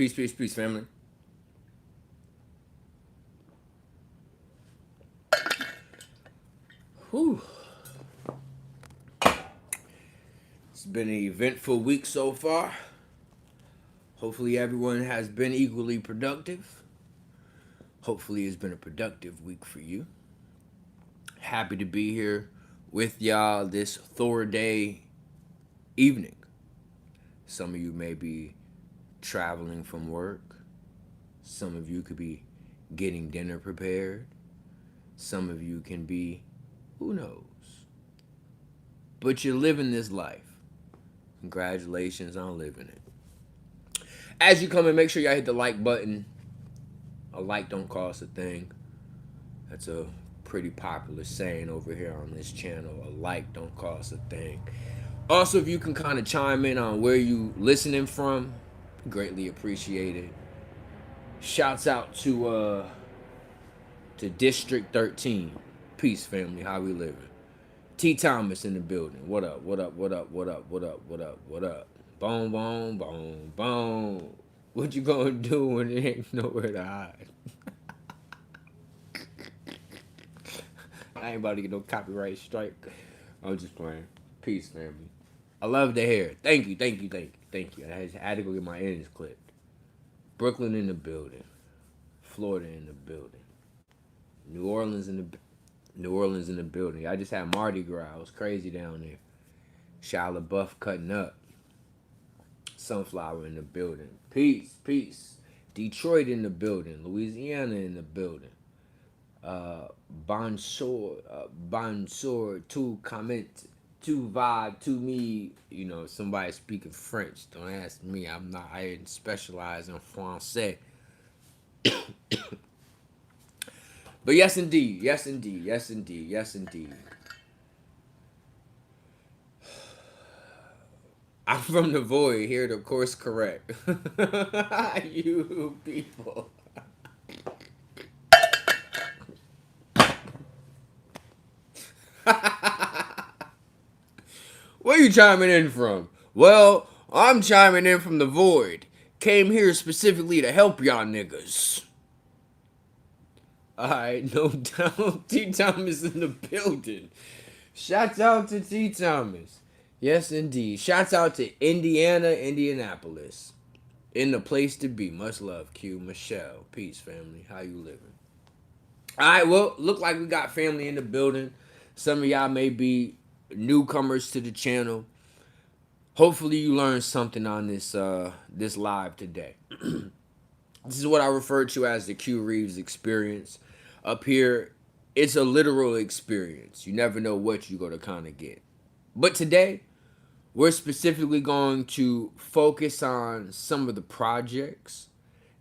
Peace, peace, peace, family. Whew. It's been an eventful week so far. Hopefully everyone has been equally productive. Hopefully it's been a productive week for you. Happy to be here with y'all this Thor Day evening. Some of you may be traveling from work. Some of you could be getting dinner prepared. Some of you can be, who knows? But you're living this life. Congratulations on living it. As you come in, make sure y'all hit the like button. A like don't cost a thing. That's a pretty popular saying over here on this channel. A like don't cost a thing. Also, if you can kind of chime in on where you listening from, greatly appreciated. Shouts out to District 13. Peace, family. How we living? T. Thomas in the building. What up? What up? What up? What up? What up? What up? What up? Boom, boom, boom, boom. What you gonna do when there ain't nowhere to hide? I ain't about to get no copyright strike. I'm just playing. Peace, family. I love the hair. Thank you, thank you, thank you, thank you. I had to go get my ends clipped. Brooklyn in the building. Florida in the building. New Orleans in the building. I just had Mardi Gras. It was crazy down there. Shia LaBeouf cutting up. Sunflower in the building. Peace, peace. Detroit in the building. Louisiana in the building. Bonjour, to comment, to vibe, to me. You know, somebody speaking French. Don't ask me. I didn't specialize in Francais. But yes, indeed. Yes, indeed. Yes, indeed. Yes, indeed. I'm from the void, here to course correct. You people. Where you chiming in from? Well, I'm chiming in from the void. Came here specifically to help y'all niggas. Alright, no doubt. T. Thomas in the building. Shouts out to T. Thomas. Yes, indeed. Shouts out to Indiana, Indianapolis. In the place to be. Much love, Q. Michelle. Peace, family. How you living? Alright, well, look like we got family in the building. Some of y'all may be newcomers to the channel. Hopefully you learned something on this this live today. This is what I refer to as the CueReaves experience. Up here, it's a literal experience. You never know what you're going to kind of get. But today, we're specifically going to focus on some of the projects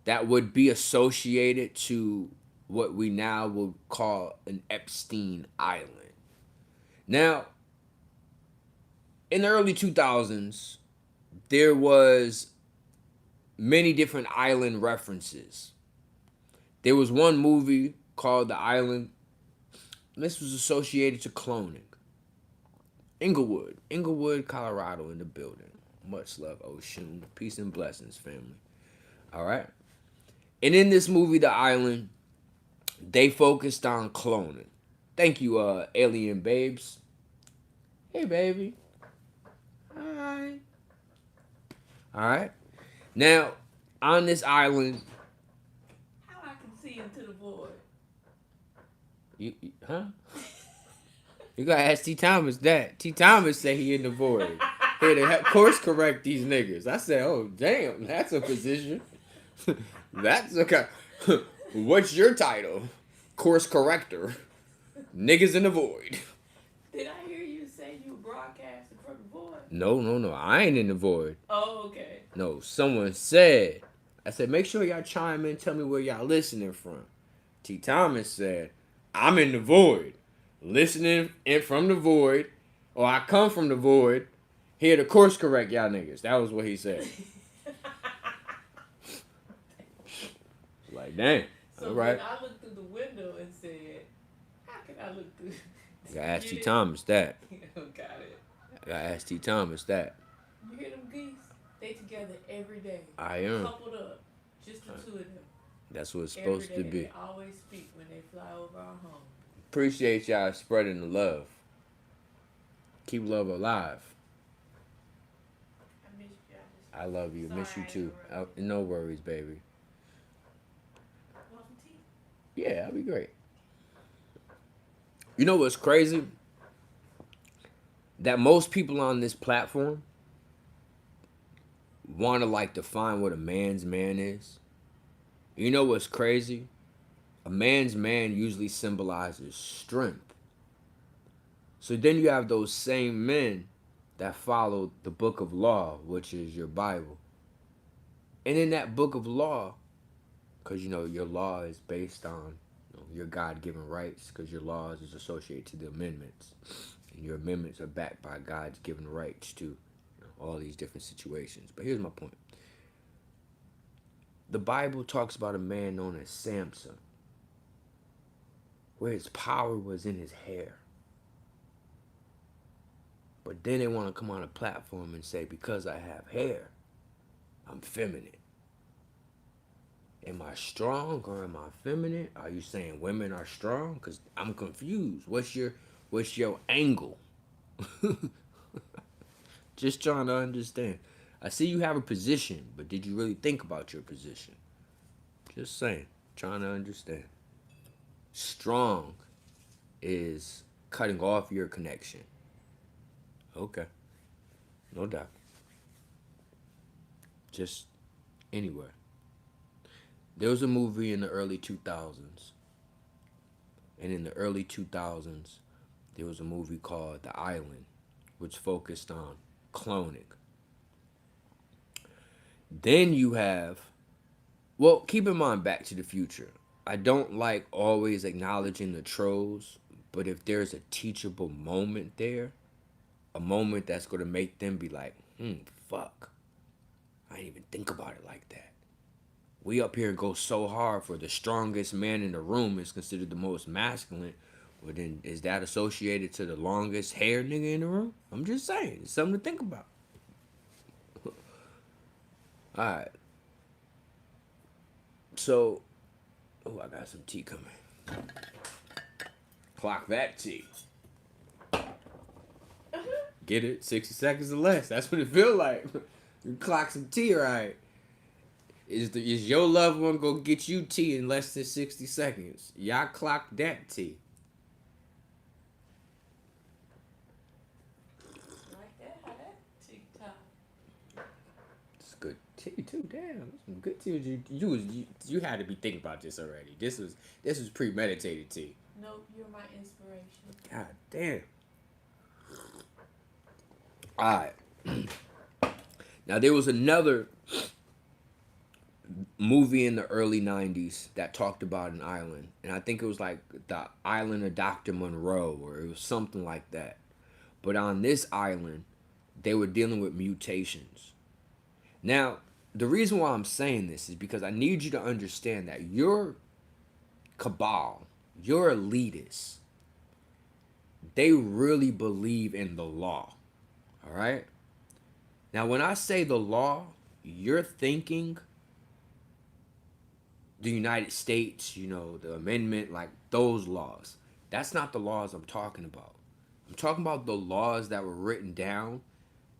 that would be associated to what we now will call an Epstein Island. Now, in the early 2000s, there was many different island references. There was one movie called The Island. This was associated to cloning. Inglewood, Colorado in the building. Much love, Ocean. Peace and blessings, family. All right. And in this movie, The Island, they focused on cloning. Thank you, Alien Babes. Hey, baby. Hi. All right. Now, on this island, how I can see into the void? Huh? You gotta ask T. Thomas that. T. Thomas said he in the void. Here to course correct these niggas. I said, oh damn, that's a position. That's okay. What's your title? Course corrector. Niggas in the void. Did I hear you say you were broadcasting from the void? No. I ain't in the void. Oh, okay. No, someone said. I said, make sure y'all chime in. Tell me where y'all listening from. T. Thomas said, I'm in the void. Listening in from the void. Or I come from the void. Here to course correct y'all niggas. That was what he said. Like, dang. So all right. when I looked through the window and said, how can I look through? I gotta ask T. Thomas that. Got it. I gotta ask T. Thomas that. You hear them geese? They together every day. I am. Coupled up. Just the two of them. That's what it's Every supposed day. to be. They always speak when they fly over our home. Appreciate y'all spreading the love. Keep love alive. I miss you. I love you. Miss you Sorry, I too. interrupted. No worries, baby. Want some tea? Yeah, that'd be great. You know what's crazy? That most people on this platform want to like define what a man's man is. You know what's crazy? A man's man usually symbolizes strength. So then you have those same men that follow the book of law, which is your Bible. And in that book of law, because your law is based on your God-given rights, because your laws is associated to the amendments, and your amendments are backed by God's given rights to all these different situations. But here's my point: the Bible talks about a man known as Samson, where his power was in his hair. But then they want to come on a platform and say, because I have hair, I'm feminine. Am I strong or am I feminine? Are you saying women are strong? Because I'm confused. What's your angle? Just trying to understand. I see you have a position, but did you really think about your position? Just saying. Trying to understand. Strong is cutting off your connection. Okay. No doubt. Just anywhere. There was a movie in the early 2000s. And in the early 2000s, there was a movie called The Island, which focused on cloning. Then you have, well, keep in mind Back to the Future. I don't like always acknowledging the trolls, but if there's a teachable moment there, a moment that's going to make them be like, fuck. I didn't even think about it like that. We up here go so hard for the strongest man in the room is considered the most masculine. Well, then is that associated to the longest hair nigga in the room? I'm just saying. It's something to think about. Alright. So, I got some tea coming. Clock that tea. Get it? 60 seconds or less. That's what it feel like. You clock some tea, right? Is your loved one gonna get you tea in less than 60 seconds? Y'all clock that tea. Like that? How that TikTok? It's good tea too. Damn, some good tea. You had to be thinking about this already. This was premeditated tea. Nope, you're my inspiration. God damn. Alright. Now there was another movie in the early 90s that talked about an island. And I think it was like the island of Dr. Monroe, or it was something like that. But on this island, they were dealing with mutations. Now, the reason why I'm saying this is because I need you to understand that your cabal, your elitists, they really believe in the law. All right? Now, when I say the law, you're thinking the United States, the amendment, like those laws. That's not the laws I'm talking about. I'm talking about the laws that were written down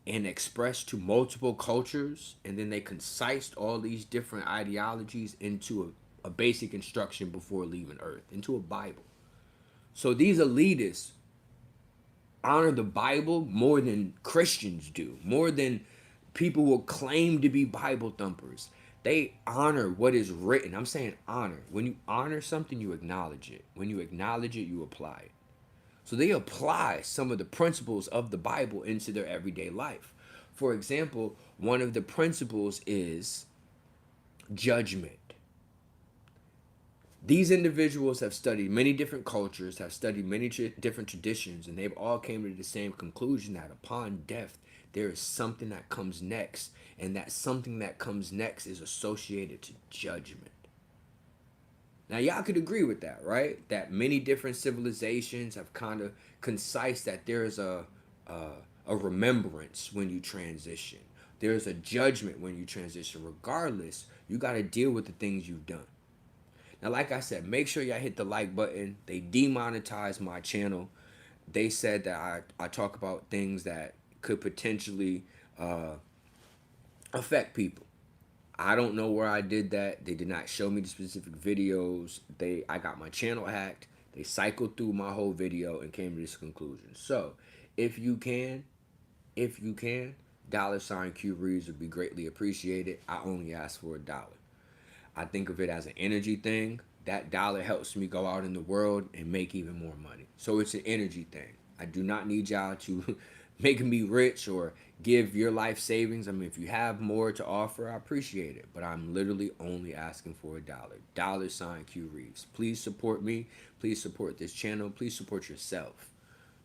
and expressed to multiple cultures, and then they concised all these different ideologies into a basic instruction before leaving Earth, into a Bible. So these elitists honor the Bible more than Christians do, more than people who claim to be Bible thumpers. They honor what is written. I'm saying honor. When you honor something, you acknowledge it. When you acknowledge it, you apply it. So they apply some of the principles of the Bible into their everyday life. For example, one of the principles is judgment. These individuals have studied many different cultures, have studied many different traditions, and they've all came to the same conclusion that upon death, there is something that comes next, and that something that comes next is associated to judgment. Now, y'all could agree with that, right? That many different civilizations have kind of concise that there is a remembrance when you transition. There's a judgment when you transition. Regardless, you got to deal with the things you've done. Now, like I said, make sure y'all hit the like button. They demonetized my channel. They said that I talk about things that could potentially affect people. I don't know where I did that. They did not show me the specific videos. I got my channel hacked. They cycled through my whole video and came to this conclusion. So, if you can, $ CueReaves would be greatly appreciated. I only ask for $1. I think of it as an energy thing. That dollar helps me go out in the world and make even more money. So it's an energy thing. I do not need y'all to make me rich or give your life savings. I mean, if you have more to offer, I appreciate it. But I'm literally only asking for $1. $ CueReaves. Please support me. Please support this channel. Please support yourself.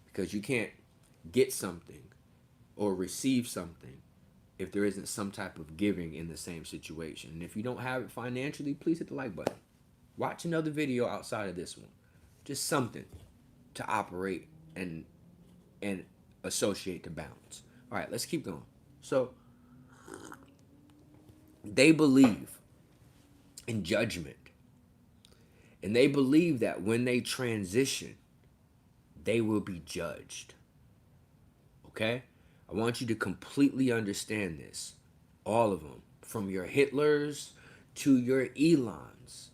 Because you can't get something or receive something if there isn't some type of giving in the same situation. And if you don't have it financially, please hit the like button. Watch another video outside of this one. Just something to operate and associate the balance. All right, let's keep going. So they believe in judgment. And they believe that when they transition, they will be judged. Okay? I want you to completely understand this. All of them. From your Hitlers to your Elons.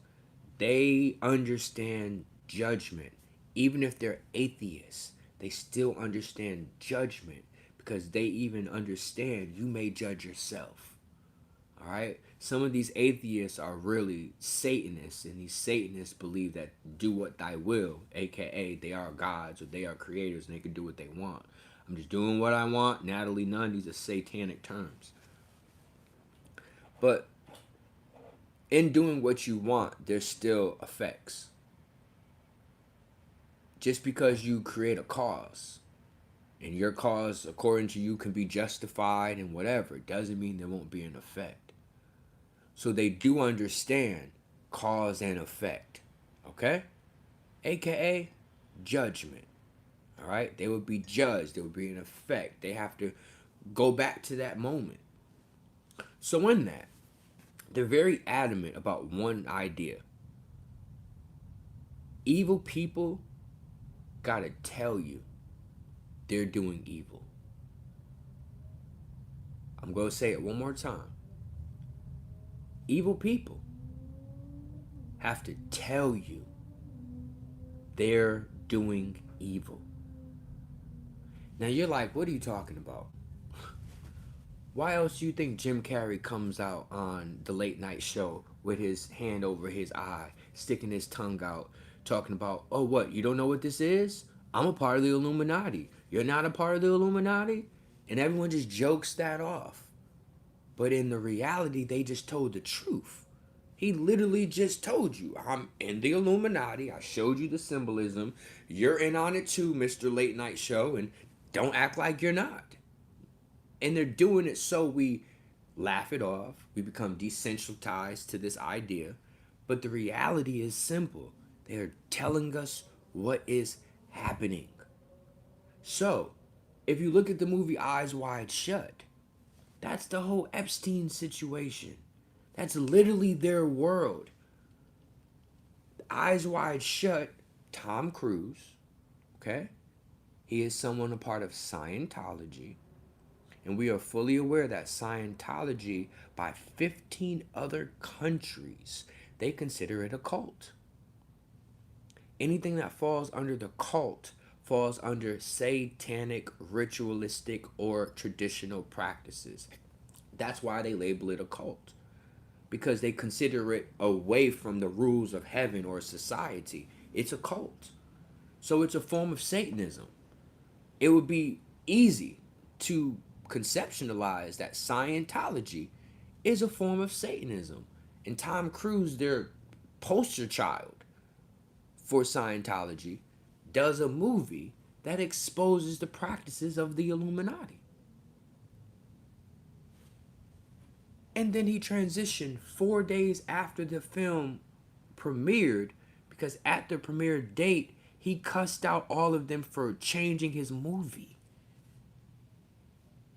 They understand judgment. Even if they're atheists, they still understand judgment because they even understand you may judge yourself. All right? Some of these atheists are really Satanists, and these Satanists believe that do what thy will, aka they are gods or they are creators and they can do what they want. I'm just doing what I want. Natalie Nunn, these are satanic terms. But in doing what you want, there's still effects. Just because you create a cause, and your cause, according to you, can be justified and whatever, doesn't mean there won't be an effect. So they do understand cause and effect. Okay? AKA judgment. All right? They would be judged. There would be an effect. They have to go back to that moment. So in that, they're very adamant about one idea. Evil people gotta tell you they're doing evil. I'm gonna say it one more time. Evil people have to tell you they're doing evil. Now you're like, what are you talking about? Why else do you think Jim Carrey comes out on the late night show with his hand over his eye, sticking his tongue out, talking about, oh, what, you don't know what this is? I'm a part of the Illuminati. You're not a part of the Illuminati? And everyone just jokes that off. But in the reality, they just told the truth. He literally just told you, I'm in the Illuminati. I showed you the symbolism. You're in on it too, Mr. Late Night Show, and don't act like you're not. And they're doing it so we laugh it off. We become desensitized to this idea. But the reality is simple. They're telling us what is happening. So, if you look at the movie Eyes Wide Shut, that's the whole Epstein situation. That's literally their world. Eyes Wide Shut, Tom Cruise, okay? He is someone a part of Scientology. And we are fully aware that Scientology, by 15 other countries, they consider it a cult. Anything that falls under the cult falls under satanic, ritualistic, or traditional practices. That's why they label it a cult. Because they consider it away from the rules of heaven or society. It's a cult. So it's a form of Satanism. It would be easy to conceptualize that Scientology is a form of Satanism. And Tom Cruise, their poster child for Scientology, does a movie that exposes the practices of the Illuminati. And then he transitioned 4 days after the film premiered, because at the premiere date, he cussed out all of them for changing his movie.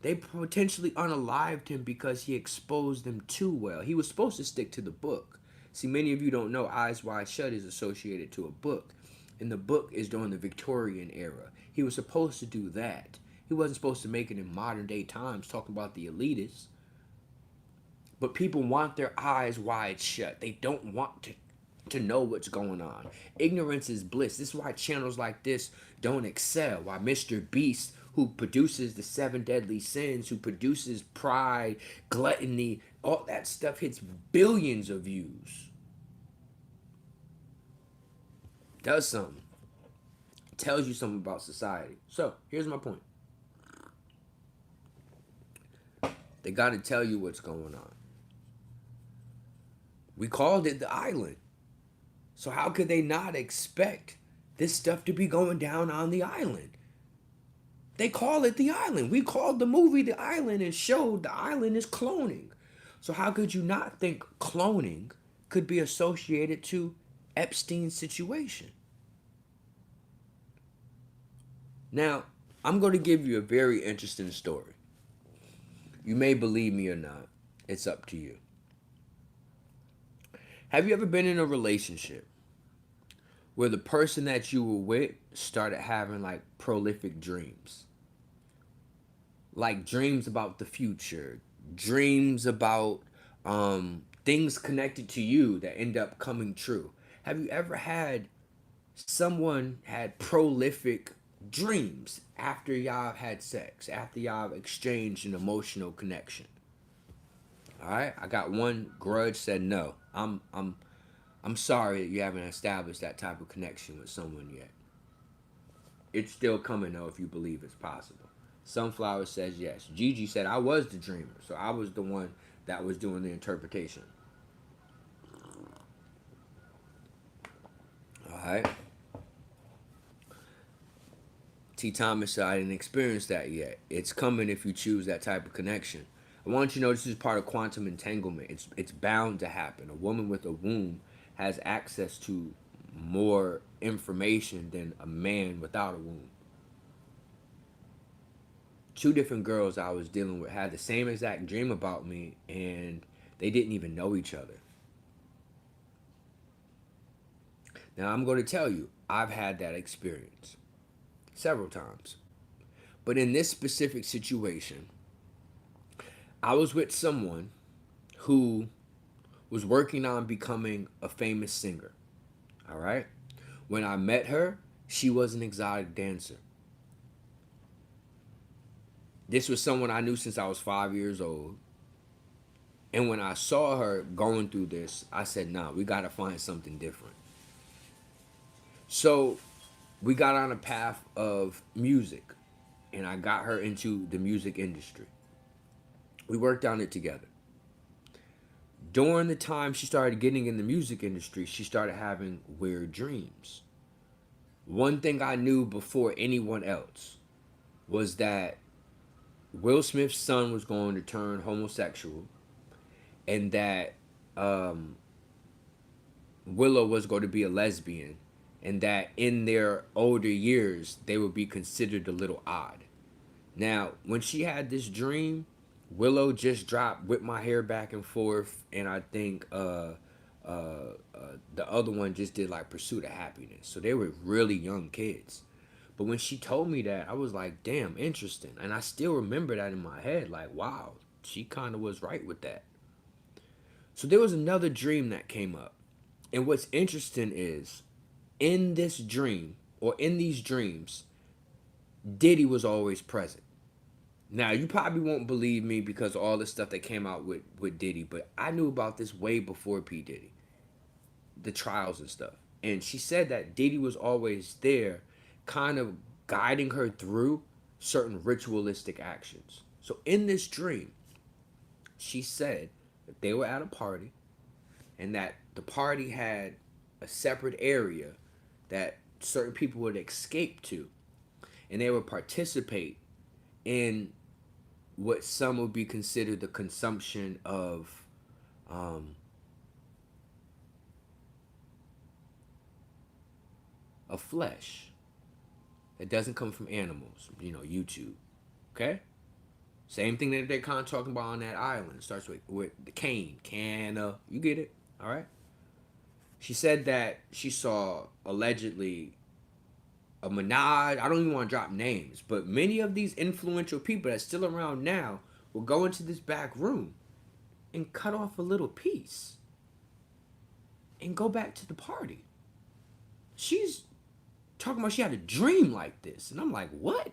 They potentially unalived him because he exposed them too well. He was supposed to stick to the book. See, many of you don't know Eyes Wide Shut is associated to a book. And the book is during the Victorian era. He was supposed to do that. He wasn't supposed to make it in modern day times talking about the elitists. But people want their eyes wide shut. They don't want to know what's going on. Ignorance is bliss. This is why channels like this don't excel. Why Mr. Beast, who produces the 7 deadly sins, who produces pride, gluttony, all that stuff hits billions of views. Does something. Tells you something about society. So, here's my point. They got to tell you what's going on. We called it the island. So how could they not expect this stuff to be going down on the island? They call it the island. We called the movie The Island and showed the island is cloning. So how could you not think cloning could be associated to Epstein's situation? Now, I'm going to give you a very interesting story. You may believe me or not. It's up to you. Have you ever been in a relationship where the person that you were with started having like prolific dreams? Like dreams about the future, dreams about things connected to you that end up coming true. Have you ever had someone had prolific dreams after y'all had sex, after y'all exchanged an emotional connection? All right, I got one grudge said no. I'm sorry that you haven't established that type of connection with someone yet. It's still coming though if you believe it's possible. Sunflower says yes. Gigi said I was the dreamer, so I was the one that was doing the interpretation. All right. T. Thomas said I didn't experience that yet. It's coming if you choose that type of connection. I want you to know this is part of quantum entanglement. It's bound to happen. A woman with a womb has access to more information than a man without a womb. 2 different girls I was dealing with had the same exact dream about me, and they didn't even know each other. Now, I'm going to tell you, I've had that experience several times. But in this specific situation, I was with someone who was working on becoming a famous singer. All right? When I met her, she was an exotic dancer. This was someone I knew since I was 5 years old. And when I saw her going through this, I said, nah, we got to find something different. So we got on a path of music, and I got her into the music industry. We worked on it together. During the time she started getting in the music industry, she started having weird dreams. One thing I knew before anyone else was that Will Smith's son was going to turn homosexual, and that Willow was going to be a lesbian, and that in their older years, they would be considered a little odd. Now, when she had this dream, Willow just dropped Whip My Hair Back and Forth, and I think the other one just did like Pursuit of Happiness. So they were really young kids. But when she told me that, I was like, damn, interesting. And I still remember that in my head, like, wow, she kind of was right with that. So there was another dream that came up. And what's interesting is, in this dream, or in these dreams, Diddy was always present. Now, you probably won't believe me because of all the stuff that came out with Diddy, but I knew about this way before P. Diddy. The trials and stuff. And she said that Diddy was always there, kind of guiding her through certain ritualistic actions. So in this dream, she said that they were at a party, and that the party had a separate area that certain people would escape to, and they would participate in what some would be considered the consumption of flesh that doesn't come from animals, YouTube. Okay? Same thing that they're kind of talking about on that island. Starts with the cane. You get it. All right. She said that she saw allegedly a Minaj. I don't even want to drop names, but many of these influential people that's still around now will go into this back room and cut off a little piece and go back to the party. She's talking about she had a dream like this. And I'm like, what?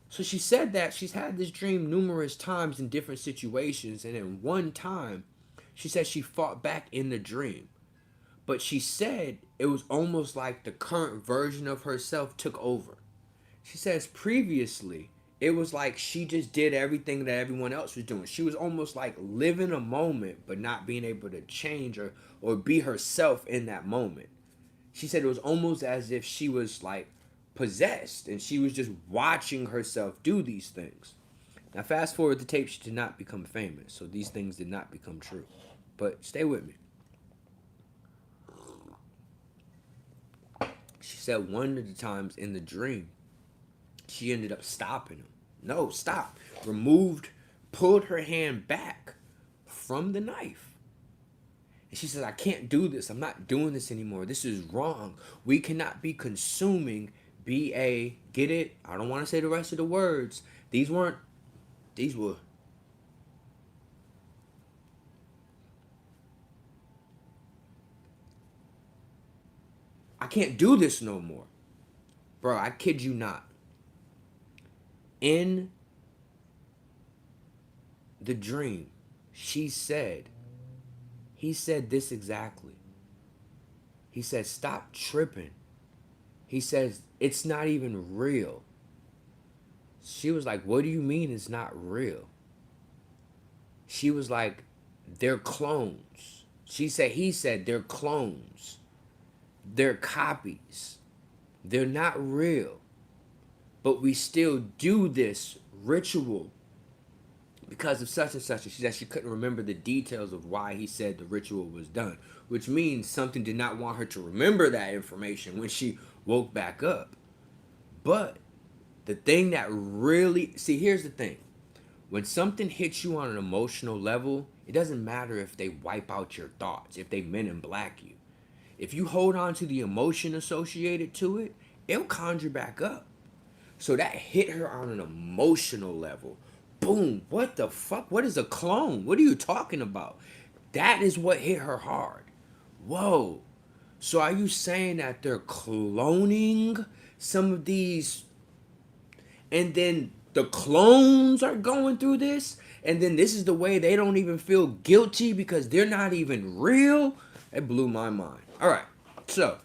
So she said that she's had this dream numerous times in different situations. And in one time, she said she fought back in the dream. But she said it was almost like the current version of herself took over. She says previously, it was like she just did everything that everyone else was doing. She was almost like living a moment, but not being able to change or be herself in that moment. She said it was almost as if she was like possessed and she was just watching herself do these things. Now, fast forward the tape, she did not become famous, so these things did not become true. But stay with me. She said one of the times in the dream, she ended up stopping him. No, stop. Pulled her hand back from the knife. And she says, I can't do this. I'm not doing this anymore. This is wrong. We cannot be consuming get it? I don't want to say the rest of the words. These were. I can't do this no more. Bro, I kid you not. In the dream, he said this exactly. He said, stop tripping. He says, it's not even real. She was like, what do you mean it's not real? She was like, they're clones. He said, they're clones. They're copies. They're not real. But we still do this ritual because of such and such. And she said she couldn't remember the details of why he said the ritual was done, which means something did not want her to remember that information when she woke back up. But the thing that really, here's the thing. When something hits you on an emotional level, it doesn't matter if they wipe out your thoughts, if they Men in Black you. If you hold on to the emotion associated to it, it'll conjure back up. So that hit her on an emotional level. Boom, what the fuck? What is a clone? What are you talking about? That is what hit her hard. Whoa. So are you saying that they're cloning some of these, and then the clones are going through this, and then this is the way they don't even feel guilty because they're not even real? It blew my mind. All right, so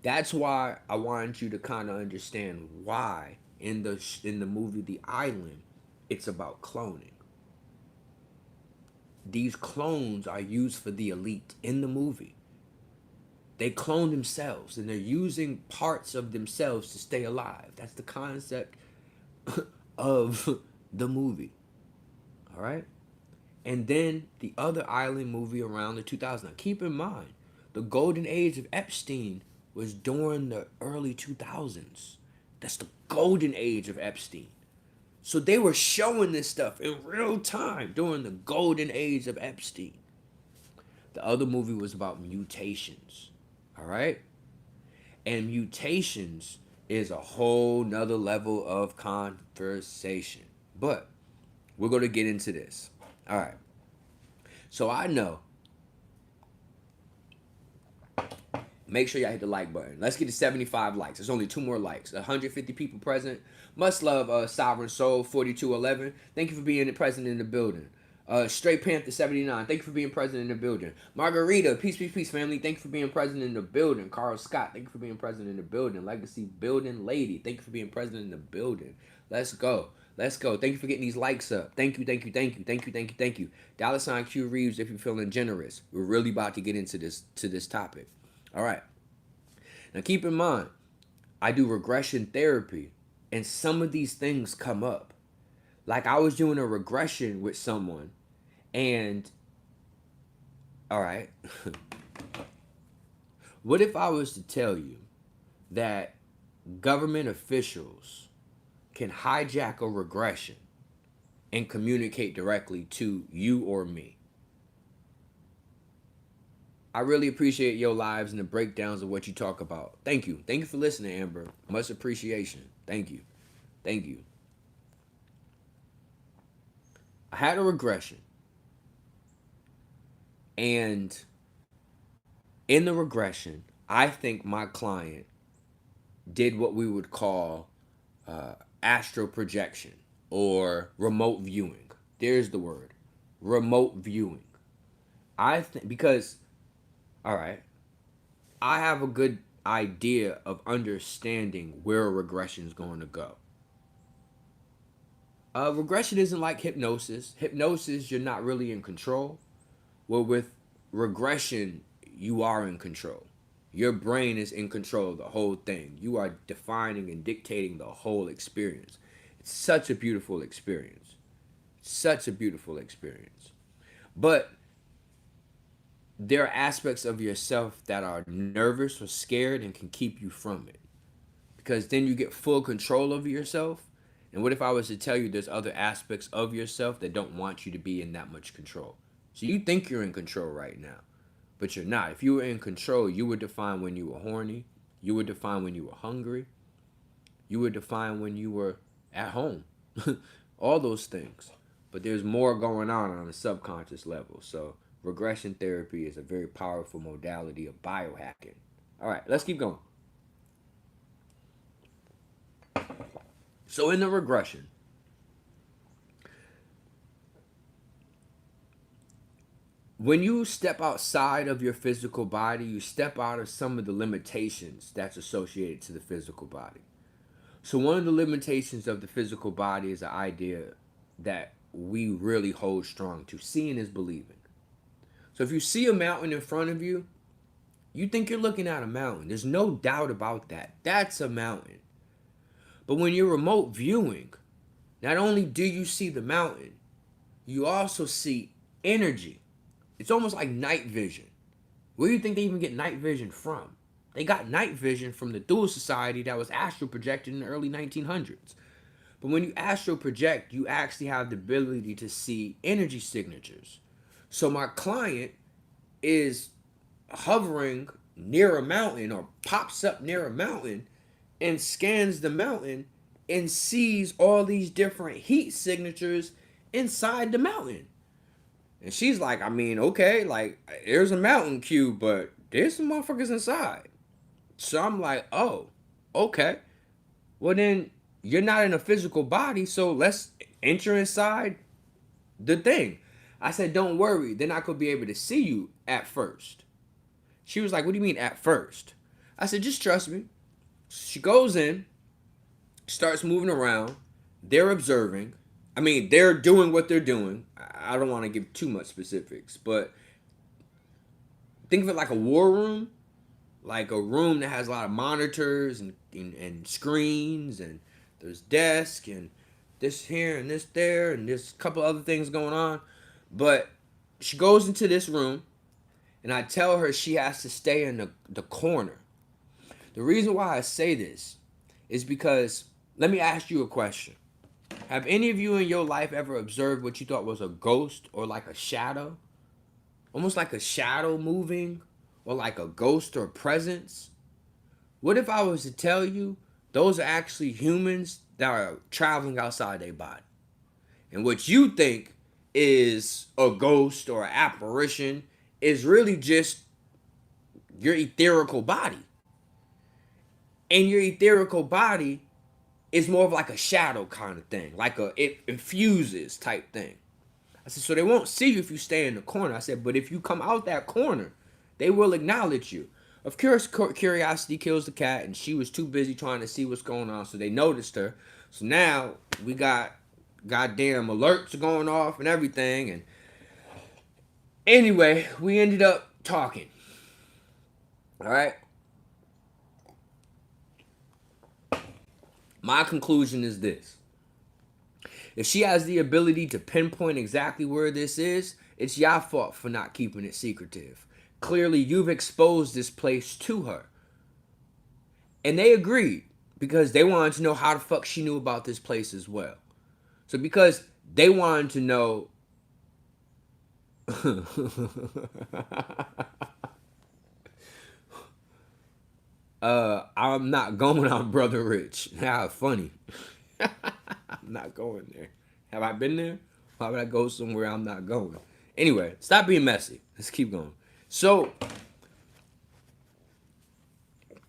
that's why I wanted you to kind of understand why in the movie The Island, it's about cloning. These clones are used for the elite in the movie. They clone themselves and they're using parts of themselves to stay alive. That's the concept of the movie. All right? And then the other island movie around the 2000s. Now keep in mind, the golden age of Epstein was during the early 2000s. That's the golden age of Epstein. So they were showing this stuff in real time during the golden age of Epstein. The other movie was about mutations. All right? And mutations is a whole nother level of conversation. But we're going to get into this. All right. So I know. Make sure y'all hit the like button. Let's get to 75 likes. There's only 2 more likes. 150 people present. Much love, Sovereign Soul 4211. Thank you for being present in the building. Straight Panther 79. Thank you for being present in the building. Margarita, peace, peace, peace, family. Thank you for being present in the building. Carl Scott, thank you for being present in the building. Legacy Building Lady, thank you for being present in the building. Let's go. Let's go. Thank you for getting these likes up. Thank you, thank you, thank you, thank you, thank you, thank you. $ CueReaves if you're feeling generous. We're really about to get into this topic. All right. Now keep in mind, I do regression therapy, and some of these things come up. Like I was doing a regression with someone, and all right. What if I was to tell you that government officials can hijack a regression and communicate directly to you or me. I really appreciate your lives and the breakdowns of what you talk about. Thank you. Thank you for listening, Amber. Much appreciation. Thank you. Thank you. I had a regression. And in the regression, I think my client did what we would call astral projection or remote viewing. There's the word. Remote viewing. I think because, all right, I have a good idea of understanding where a regression is going to go. Regression isn't like hypnosis. Hypnosis, you're not really in control. Well, with regression, you are in control. Your brain is in control of the whole thing. You are defining and dictating the whole experience. It's such a beautiful experience. Such a beautiful experience. But there are aspects of yourself that are nervous or scared and can keep you from it. Because then you get full control over yourself. And what if I was to tell you there's other aspects of yourself that don't want you to be in that much control? So you think you're in control right now, but you're not. If you were in control, you would define when you were horny. You would define when you were hungry. You would define when you were at home. All those things. But there's more going on a subconscious level. So regression therapy is a very powerful modality of biohacking. All right, let's keep going. So in the regression, when you step outside of your physical body, you step out of some of the limitations that's associated to the physical body. So one of the limitations of the physical body is the idea that we really hold strong to. Seeing is believing. So if you see a mountain in front of you, you think you're looking at a mountain. There's no doubt about that. That's a mountain. But when you're remote viewing, not only do you see the mountain, you also see energy. It's almost like night vision. Where do you think they even get night vision from? They got night vision from the Thule Society that was astral projected in the early 1900s. But when you astral project, you actually have the ability to see energy signatures. So my client is hovering near a mountain or pops up near a mountain and scans the mountain and sees all these different heat signatures inside the mountain. And she's like, I mean, okay, like, there's a mountain cube, but there's some motherfuckers inside. So I'm like, oh, okay. Well, then you're not in a physical body, so let's enter inside the thing. I said, don't worry, then I could be able to see you at first. She was like, what do you mean at first? I said, just trust me. She goes in, starts moving around. They're observing. I mean, they're doing what they're doing. I don't want to give too much specifics, but think of it like a war room, like a room that has a lot of monitors and screens, and there's desk and this here and this there, and there's a couple other things going on. But she goes into this room, and I tell her she has to stay in the corner. The reason why I say this is because, let me ask you a question. Have any of you in your life ever observed what you thought was a ghost or like a shadow? Almost like a shadow moving, or like a ghost or presence? What if I was to tell you those are actually humans that are traveling outside their body? And what you think is a ghost or an apparition is really just your etherical body. And your etherical body is more of like a shadow kind of thing, like it infuses type thing. I said, so they won't see you if you stay in the corner. I said, but if you come out that corner, they will acknowledge you. Of course, curiosity kills the cat, and she was too busy trying to see what's going on, so they noticed her. So now we got goddamn alerts going off and everything. And anyway, we ended up talking. All right. My conclusion is this. If she has the ability to pinpoint exactly where this is, it's your fault for not keeping it secretive. Clearly, you've exposed this place to her. And they agreed. because they wanted to know how the fuck she knew about this place as well. So because they wanted to know I'm not going on Brother Rich. How funny. I'm not going there. Have I been there? Why would I go somewhere I'm not going? Anyway, stop being messy. Let's keep going. So,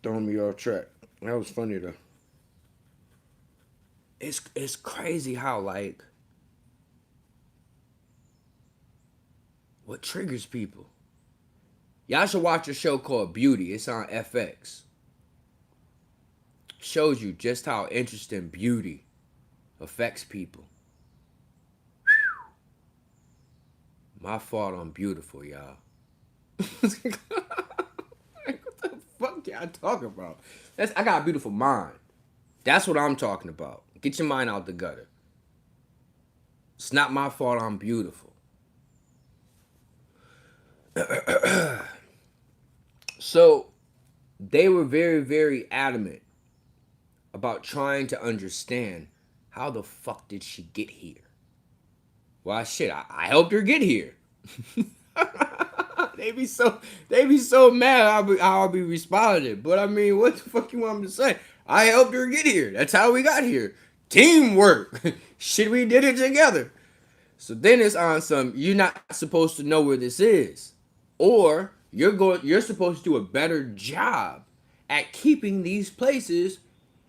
throwing me off track. That was funny though. It's crazy how like what triggers people. Y'all should watch a show called Beauty. It's on FX. Shows you just how interesting beauty affects people. My fault I'm beautiful, y'all. What the fuck y'all talking about? I got a beautiful mind. That's what I'm talking about. Get your mind out the gutter. It's not my fault I'm beautiful. So, they were very, very adamant about trying to understand how the fuck did she get here? Well, shit, I helped her get here. They be so mad I'll be responding. But I mean, what the fuck you want me to say? I helped her get here. That's how we got here. Teamwork. Shit, we did it together. So then it's on some, you're not supposed to know where this is. Or you're supposed to do a better job at keeping these places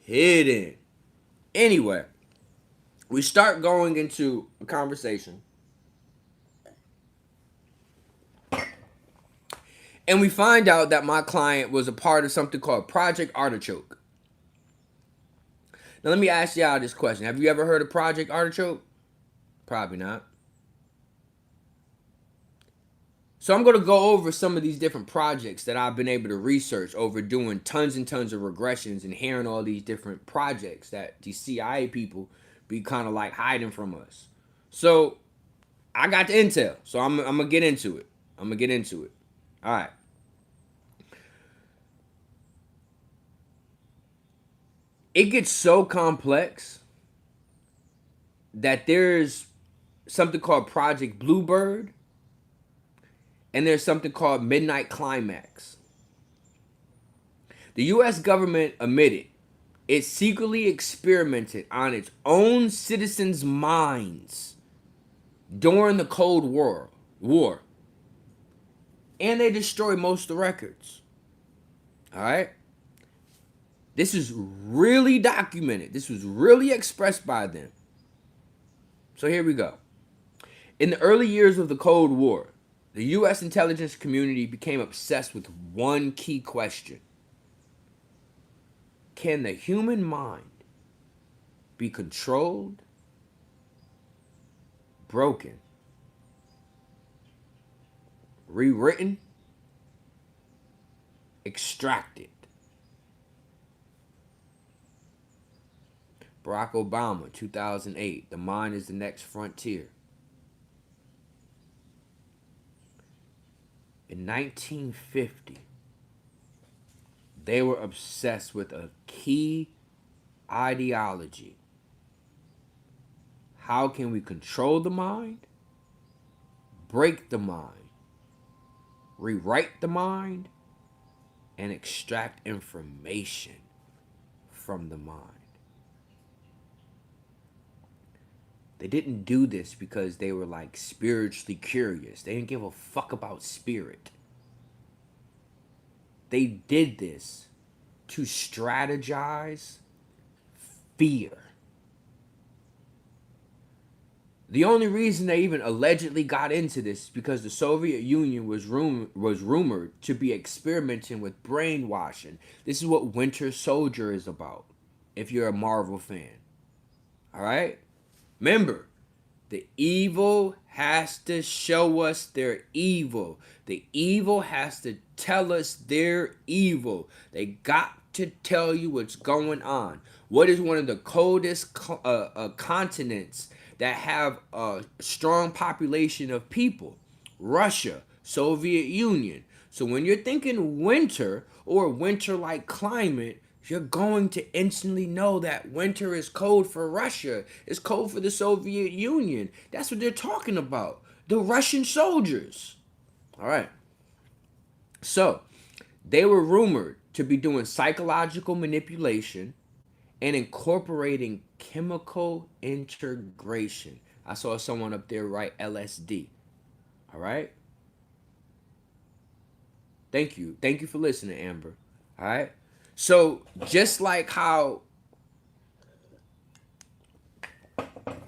hidden. Anyway, we start going into a conversation. And we find out that my client was a part of something called Project Artichoke. Now let me ask y'all this question. Have you ever heard of Project Artichoke? Probably not. So I'm going to go over some of these different projects that I've been able to research over doing tons and tons of regressions and hearing all these different projects that these CIA people be kind of like hiding from us. So I got the intel. So I'm going to get into it. All right. It gets so complex that there's something called Project Bluebird. And there's something called Midnight Climax. The U.S. government admitted it secretly experimented on its own citizens' minds during the Cold War. And they destroyed most of the records. All right? This is really documented. This was really expressed by them. So here we go. In the early years of the Cold War, the U.S. intelligence community became obsessed with one key question. Can the human mind be controlled, broken, rewritten, extracted? Barack Obama, 2008, the mind is the next frontier. In 1950, they were obsessed with a key ideology. How can we control the mind, break the mind, rewrite the mind, and extract information from the mind? They didn't do this because they were like spiritually curious. They didn't give a fuck about spirit. They did this to strategize fear. The only reason they even allegedly got into this is because the Soviet Union was rumored to be experimenting with brainwashing. This is what Winter Soldier is about, if you're a Marvel fan. All right? Remember, the evil has to show us they're evil. The evil has to tell us they're evil. They got to tell you what's going on. What is one of the coldest continents that have a strong population of people? Russia, Soviet Union. So when you're thinking winter or winter-like climate, you're going to instantly know that winter is code for Russia. It's code for the Soviet Union. That's what they're talking about. The Russian soldiers. All right. So, they were rumored to be doing psychological manipulation and incorporating chemical integration. I saw someone up there write LSD. All right. Thank you. Thank you for listening, Amber. All right. So just like how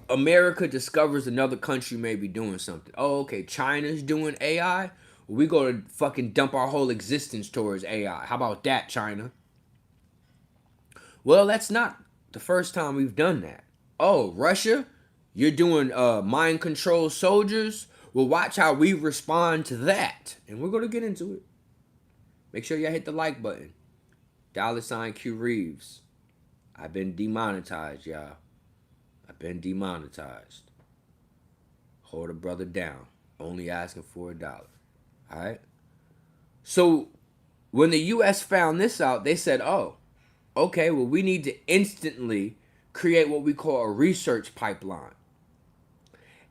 America discovers another country may be doing something. Oh, okay. China's doing AI. We go to fucking dump our whole existence towards AI. How about that, China? Well, that's not the first time we've done that. Oh, Russia, you're doing mind control soldiers. Well, watch how we respond to that. And we're going to get into it. Make sure y'all hit the like button. $ CueReaves. I've been demonetized, y'all. I've been demonetized. Hold a brother down. Only asking for $1. Alright? So, when the U.S. found this out, they said, oh, okay, well, we need to instantly create what we call a research pipeline.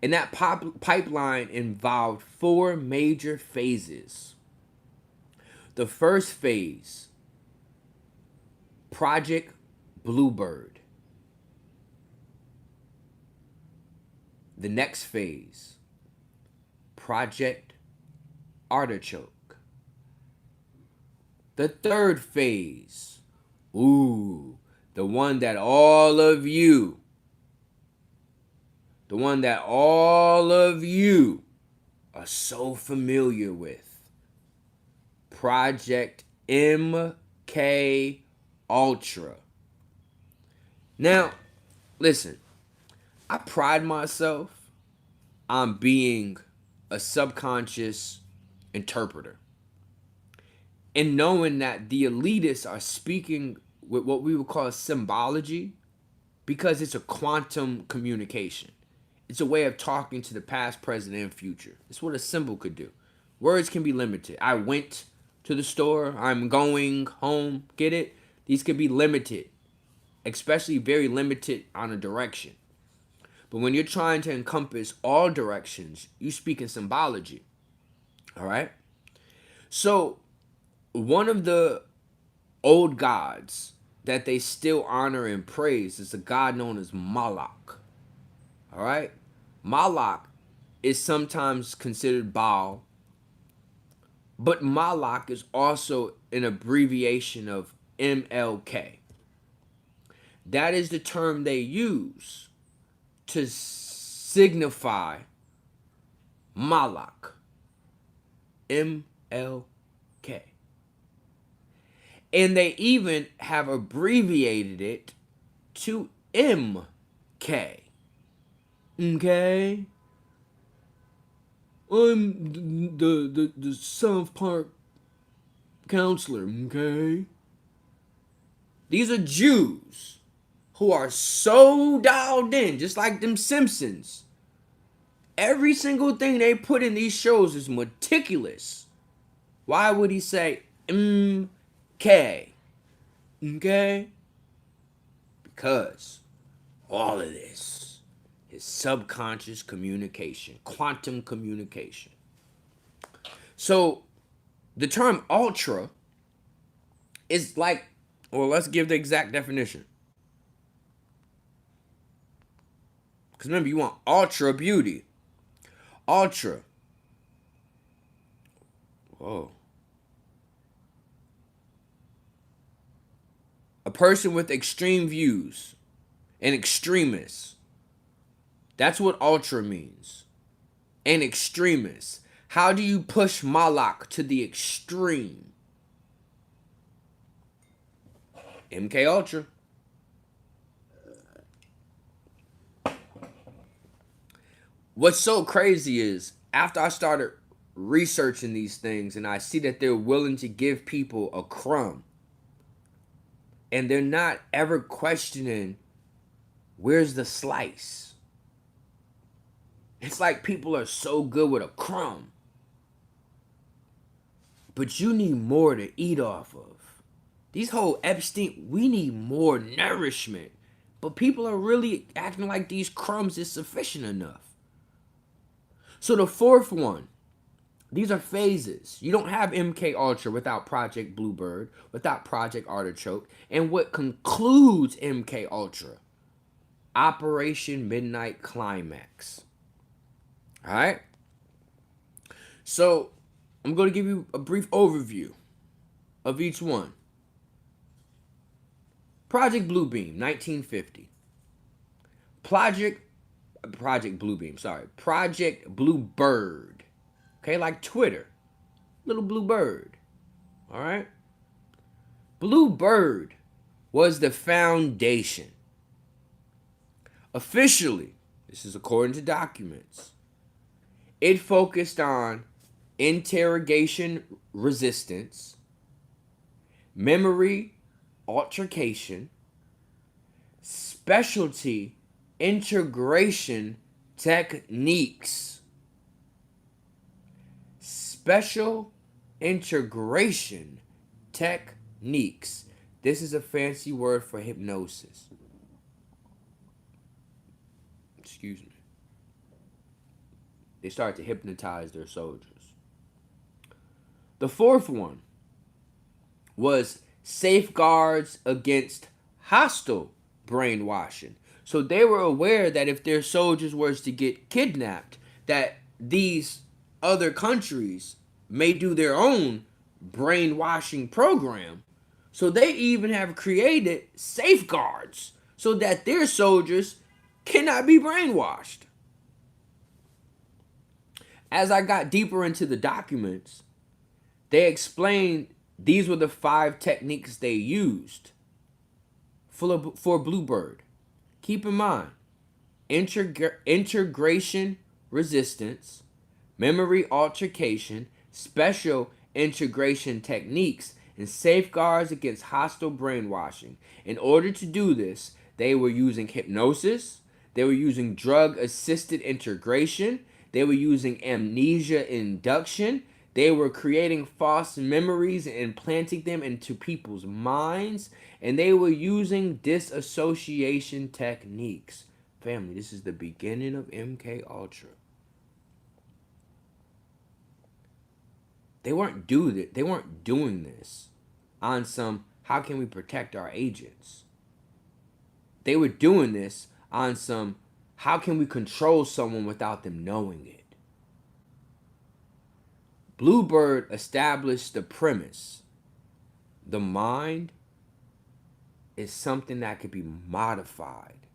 And that pipeline involved 4 major phases. The first phase, Project Bluebird. The next phase, Project Artichoke. The third phase, the one that all of you are so familiar with. Project MK Ultra. Now, listen, I pride myself on being a subconscious interpreter and knowing that the elitists are speaking with what we would call symbology because it's a quantum communication. It's a way of talking to the past, present, and future. It's what a symbol could do. Words can be limited. I went to the store. I'm going home. Get it? These could be limited, especially very limited on a direction. But when you're trying to encompass all directions, you speak in symbology. All right? So, one of the old gods that they still honor and praise is a god known as Moloch. All right? Moloch is sometimes considered Baal, but Moloch is also an abbreviation of MLK. That is the term they use to signify Moloch. MLK. And they even have abbreviated it to MK. Okay? I'm the South Park counselor, okay? These are Jews who are so dialed in, just like them Simpsons. Every single thing they put in these shows is meticulous. Why would he say MK? Okay? Because all of this is subconscious communication, quantum communication. So the term ultra is like, well, let's give the exact definition. Because remember, you want ultra beauty. Ultra. Whoa. A person with extreme views. An extremist. That's what ultra means. An extremist. How do you push Moloch to the extreme? MK Ultra. What's so crazy is, after I started researching these things and I see that they're willing to give people a crumb, and they're not ever questioning, where's the slice? It's like people are so good with a crumb, but you need more to eat off of. These whole Epstein, we need more nourishment. But people are really acting like these crumbs is sufficient enough. So the fourth one, these are phases. You don't have MK Ultra without Project Bluebird, without Project Artichoke, and what concludes MK Ultra, Operation Midnight Climax. All right? So I'm going to give you a brief overview of each one. Project Bluebeam, 1950. Project Bluebird. Okay, like Twitter. Little Bluebird. All right? Bluebird was the foundation. Officially, this is according to documents, it focused on interrogation resistance, memory altercation, specialty integration techniques. Special integration techniques. This is a fancy word for hypnosis. Excuse me. They start to hypnotize their soldiers. The fourth one was safeguards against hostile brainwashing. So they were aware that if their soldiers were to get kidnapped, that these other countries may do their own brainwashing program. So they even have created safeguards so that their soldiers cannot be brainwashed. As I got deeper into the documents, they explained these were the 5 techniques they used for Bluebird. Keep in mind, integration resistance, memory altercation, special integration techniques, and safeguards against hostile brainwashing. In order to do this, they were using hypnosis, they were using drug-assisted integration, they were using amnesia induction, they were creating false memories and implanting them into people's minds, and they were using disassociation techniques. Family, this is the beginning of MK Ultra. They weren't doing this on some how can we protect our agents. They were doing this on some how can we control someone without them knowing it. Bluebird established the premise. The mind is something that could be modified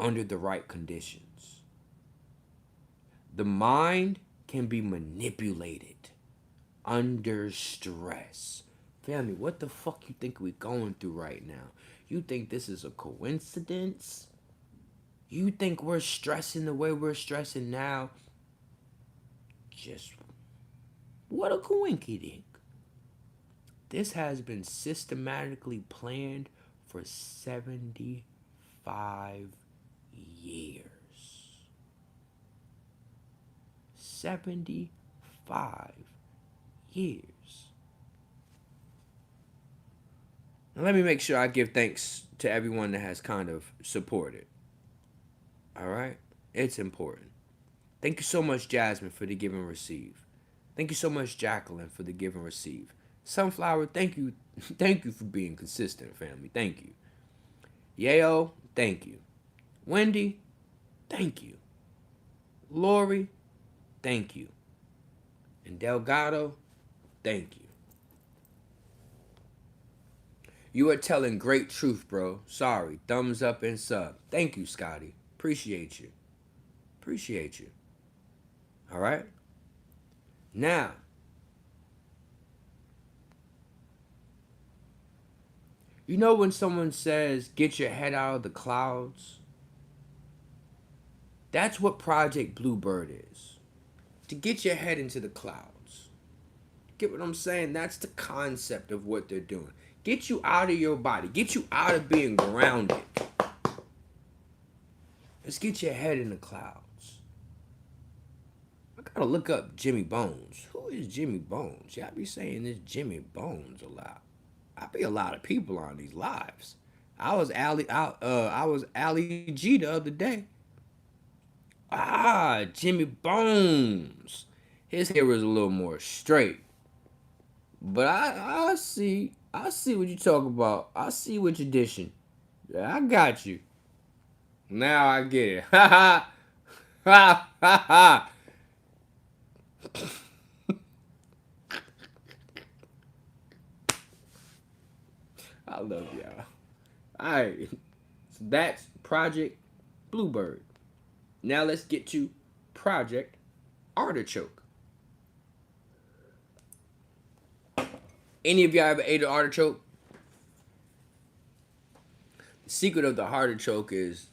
under the right conditions. The mind can be manipulated under stress. Family, what the fuck you think we're going through right now? You think this is a coincidence? You think we're stressing the way we're stressing now? Just what a coinkydink. This has been systematically planned for 75 years. 75 years. Now let me make sure I give thanks to everyone that has kind of supported. Alright? It's important. Thank you so much, Jasmine, for the give and receive. Thank you so much, Jacqueline, for the give and receive. Sunflower, thank you. Thank you for being consistent, family. Thank you. Yayo, thank you. Wendy, thank you. Lori, thank you. And Delgado, thank you. You are telling great truth, bro. Sorry. Thumbs up and sub. Thank you, Scotty. Appreciate you. Appreciate you. All right? Now, you know when someone says, get your head out of the clouds? That's what Project Bluebird is. To get your head into the clouds. Get what I'm saying? That's the concept of what they're doing. Get you out of your body. Get you out of being grounded. Let's get your head in the clouds. I gotta look up Jimmy Bones. Who is Jimmy Bones? Y'all be saying this Jimmy Bones a lot. I be a lot of people on these lives. I was Ali G the other day. Jimmy Bones. His hair was a little more straight. But I see what you talk about. I see what you're dishing. Yeah, I got you. Now I get it. Ha ha. Ha ha ha. I love y'all. Alright. So that's Project Bluebird. Now let's get to Project Artichoke. Any of y'all ever ate an artichoke? The secret of the artichoke is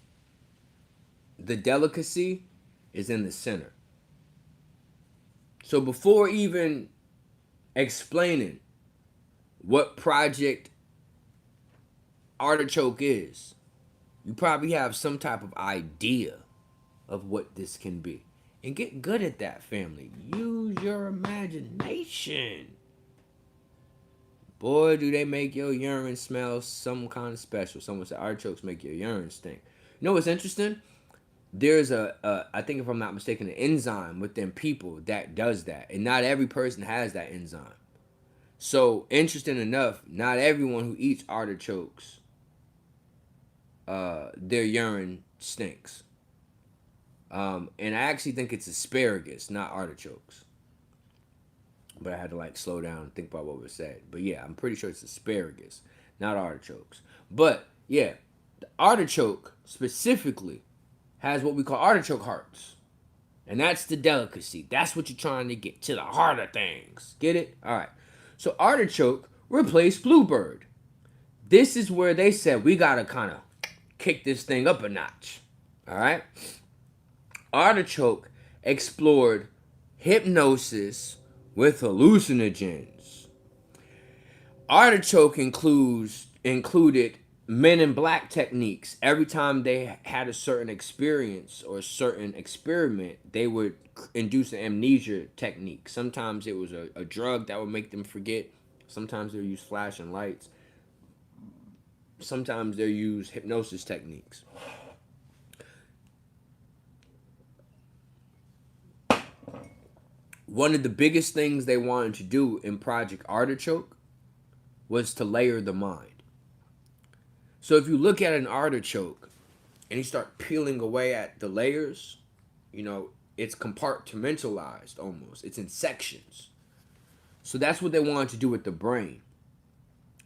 the delicacy is in the center. So before even explaining what Project Artichoke is, you probably have some type of idea of what this can be. And get good at that, family. Use your imagination. Boy, do they make your urine smell some kind of special. Someone said artichokes make your urine stink. You know what's interesting? There's I think if I'm not mistaken, an enzyme within people that does that. And not every person has that enzyme. So, interesting enough, not everyone who eats artichokes, their urine stinks. And I actually think it's asparagus, not artichokes. But I had to like slow down and think about what was said. But yeah, I'm pretty sure it's asparagus, not artichokes. But yeah, the artichoke specifically has what we call artichoke hearts. And that's the delicacy. That's what you're trying to get to the heart of things. Get it? All right. So artichoke replaced bluebird. This is where they said we got to kind of kick this thing up a notch. All right. Artichoke explored hypnosis with hallucinogens. Artichoke included Men in Black techniques. Every time they had a certain experience or a certain experiment, they would induce an amnesia technique. Sometimes it was a drug that would make them forget. Sometimes they would use flashing lights. Sometimes they use hypnosis techniques. One of the biggest things they wanted to do in Project Artichoke was to layer the mind. So if you look at an artichoke and you start peeling away at the layers, you know, it's compartmentalized almost. It's in sections. So that's what they wanted to do with the brain.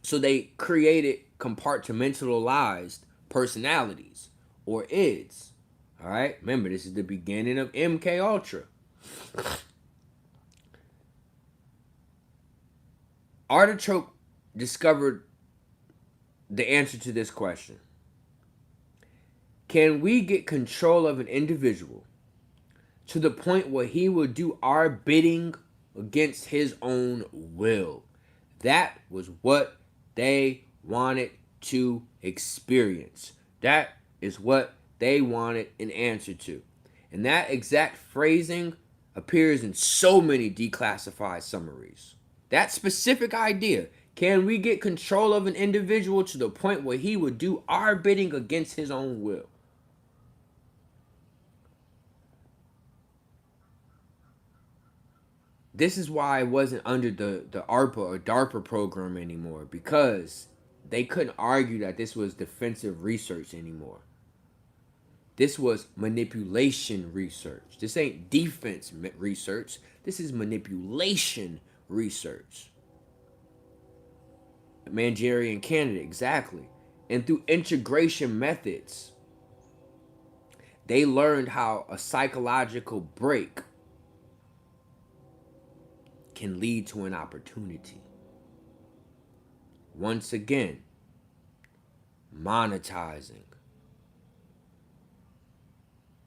So they created compartmentalized personalities or ids. All right? Remember, this is the beginning of MK Ultra. Artichoke discovered the answer to this question. Can we get control of an individual to the point where he will do our bidding against his own will? That was what they wanted to experience. That is what they wanted an answer to. And that exact phrasing appears in so many declassified summaries. That specific idea. Can we get control of an individual to the point where he would do our bidding against his own will? This is why it wasn't under the ARPA or DARPA program anymore, because they couldn't argue that this was defensive research anymore. This was manipulation research. This ain't defense research. This is manipulation research. Manchurian candidate, exactly. And through integration methods, they learned how a psychological break can lead to an opportunity. Once again, monetizing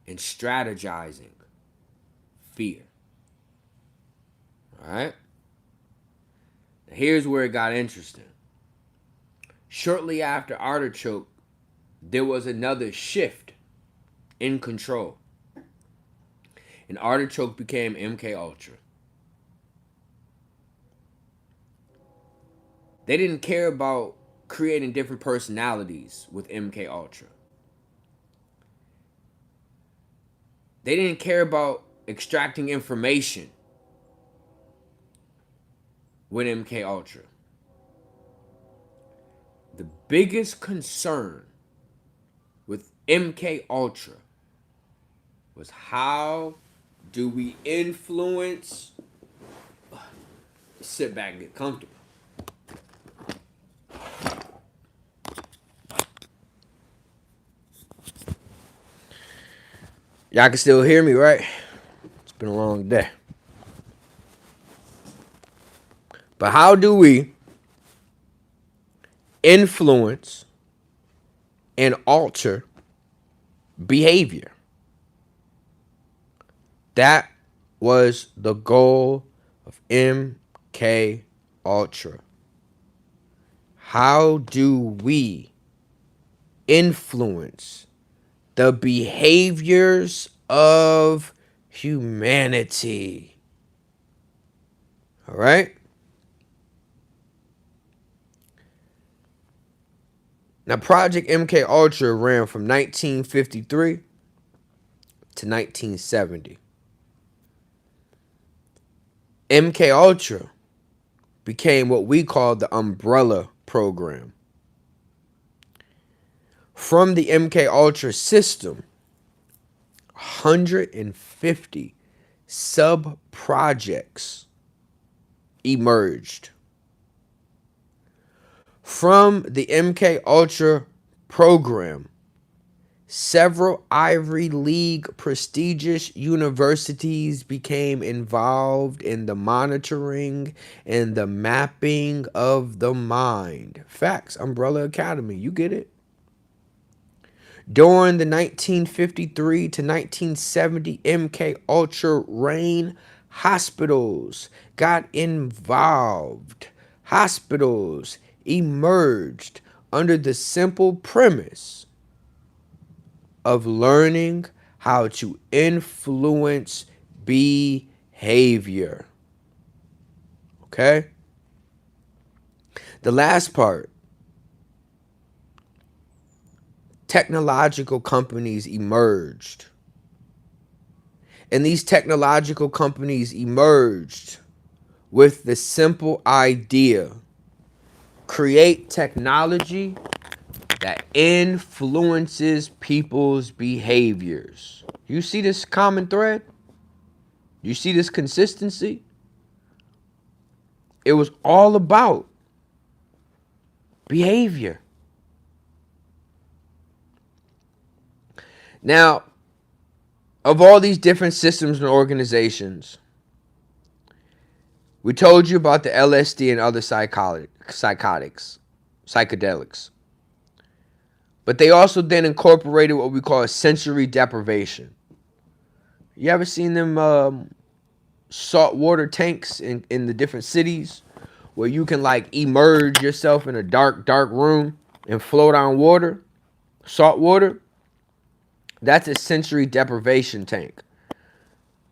and strategizing fear. All right? Now here's where it got interesting. Shortly after Artichoke, there was another shift in control. And Artichoke became MK Ultra. They didn't care about creating different personalities with MK Ultra. They didn't care about extracting information with MK Ultra. The biggest concern with MK Ultra was how do we influence. Sit back and get comfortable. Y'all can still hear me, right? It's been a long day. But how do we influence and alter behavior? That was the goal of MK Ultra. How do we influence the behaviors of humanity? All right? Now, Project MK Ultra ran from 1953 to 1970. MK Ultra became what we call the umbrella program. From the MK Ultra system, 150 sub-projects emerged. From the MK Ultra program, several Ivy League prestigious universities became involved in the monitoring and the mapping of the mind. Facts, Umbrella Academy, you get it. During the 1953 to 1970 MK Ultra reign, hospitals got involved. Hospitals emerged under the simple premise of learning how to influence behavior. Okay? The last part. Technological companies emerged. And these technological companies emerged with the simple idea: create technology that influences people's behaviors. You see this common thread? You see this consistency? It was all about behavior. Now, of all these different systems and organizations, we told you about the LSD and other psychedelics. But they also then incorporated what we call a sensory deprivation. You ever seen them saltwater tanks in the different cities where you can like immerse yourself in a dark room and float on water, salt water? That's a sensory deprivation tank.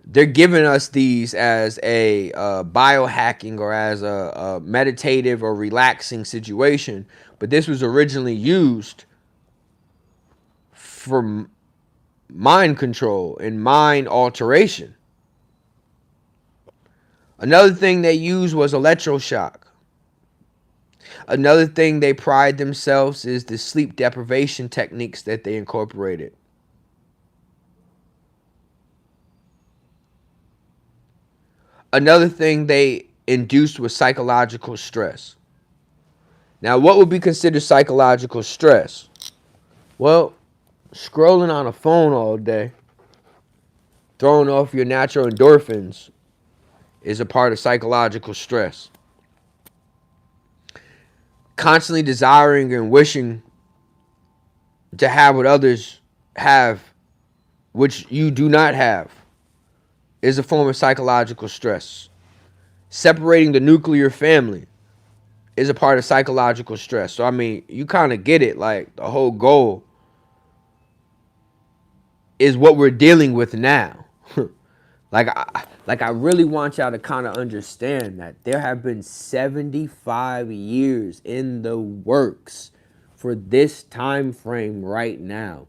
They're giving us these as a biohacking or as a meditative or relaxing situation. But this was originally used for mind control and mind alteration. Another thing they used was electroshock. Another thing they pride themselves is the sleep deprivation techniques that they incorporated. Another thing they induced was psychological stress. Now, what would be considered psychological stress? Well, scrolling on a phone all day, throwing off your natural endorphins, is a part of psychological stress. Constantly desiring and wishing to have what others have, which you do not have, is a form of psychological stress. Separating the nuclear family is a part of psychological stress. So, I mean, you kind of get it. Like, the whole goal is what we're dealing with now. Like, Like, I really want y'all to kind of understand that there have been 75 years in the works for this time frame right now.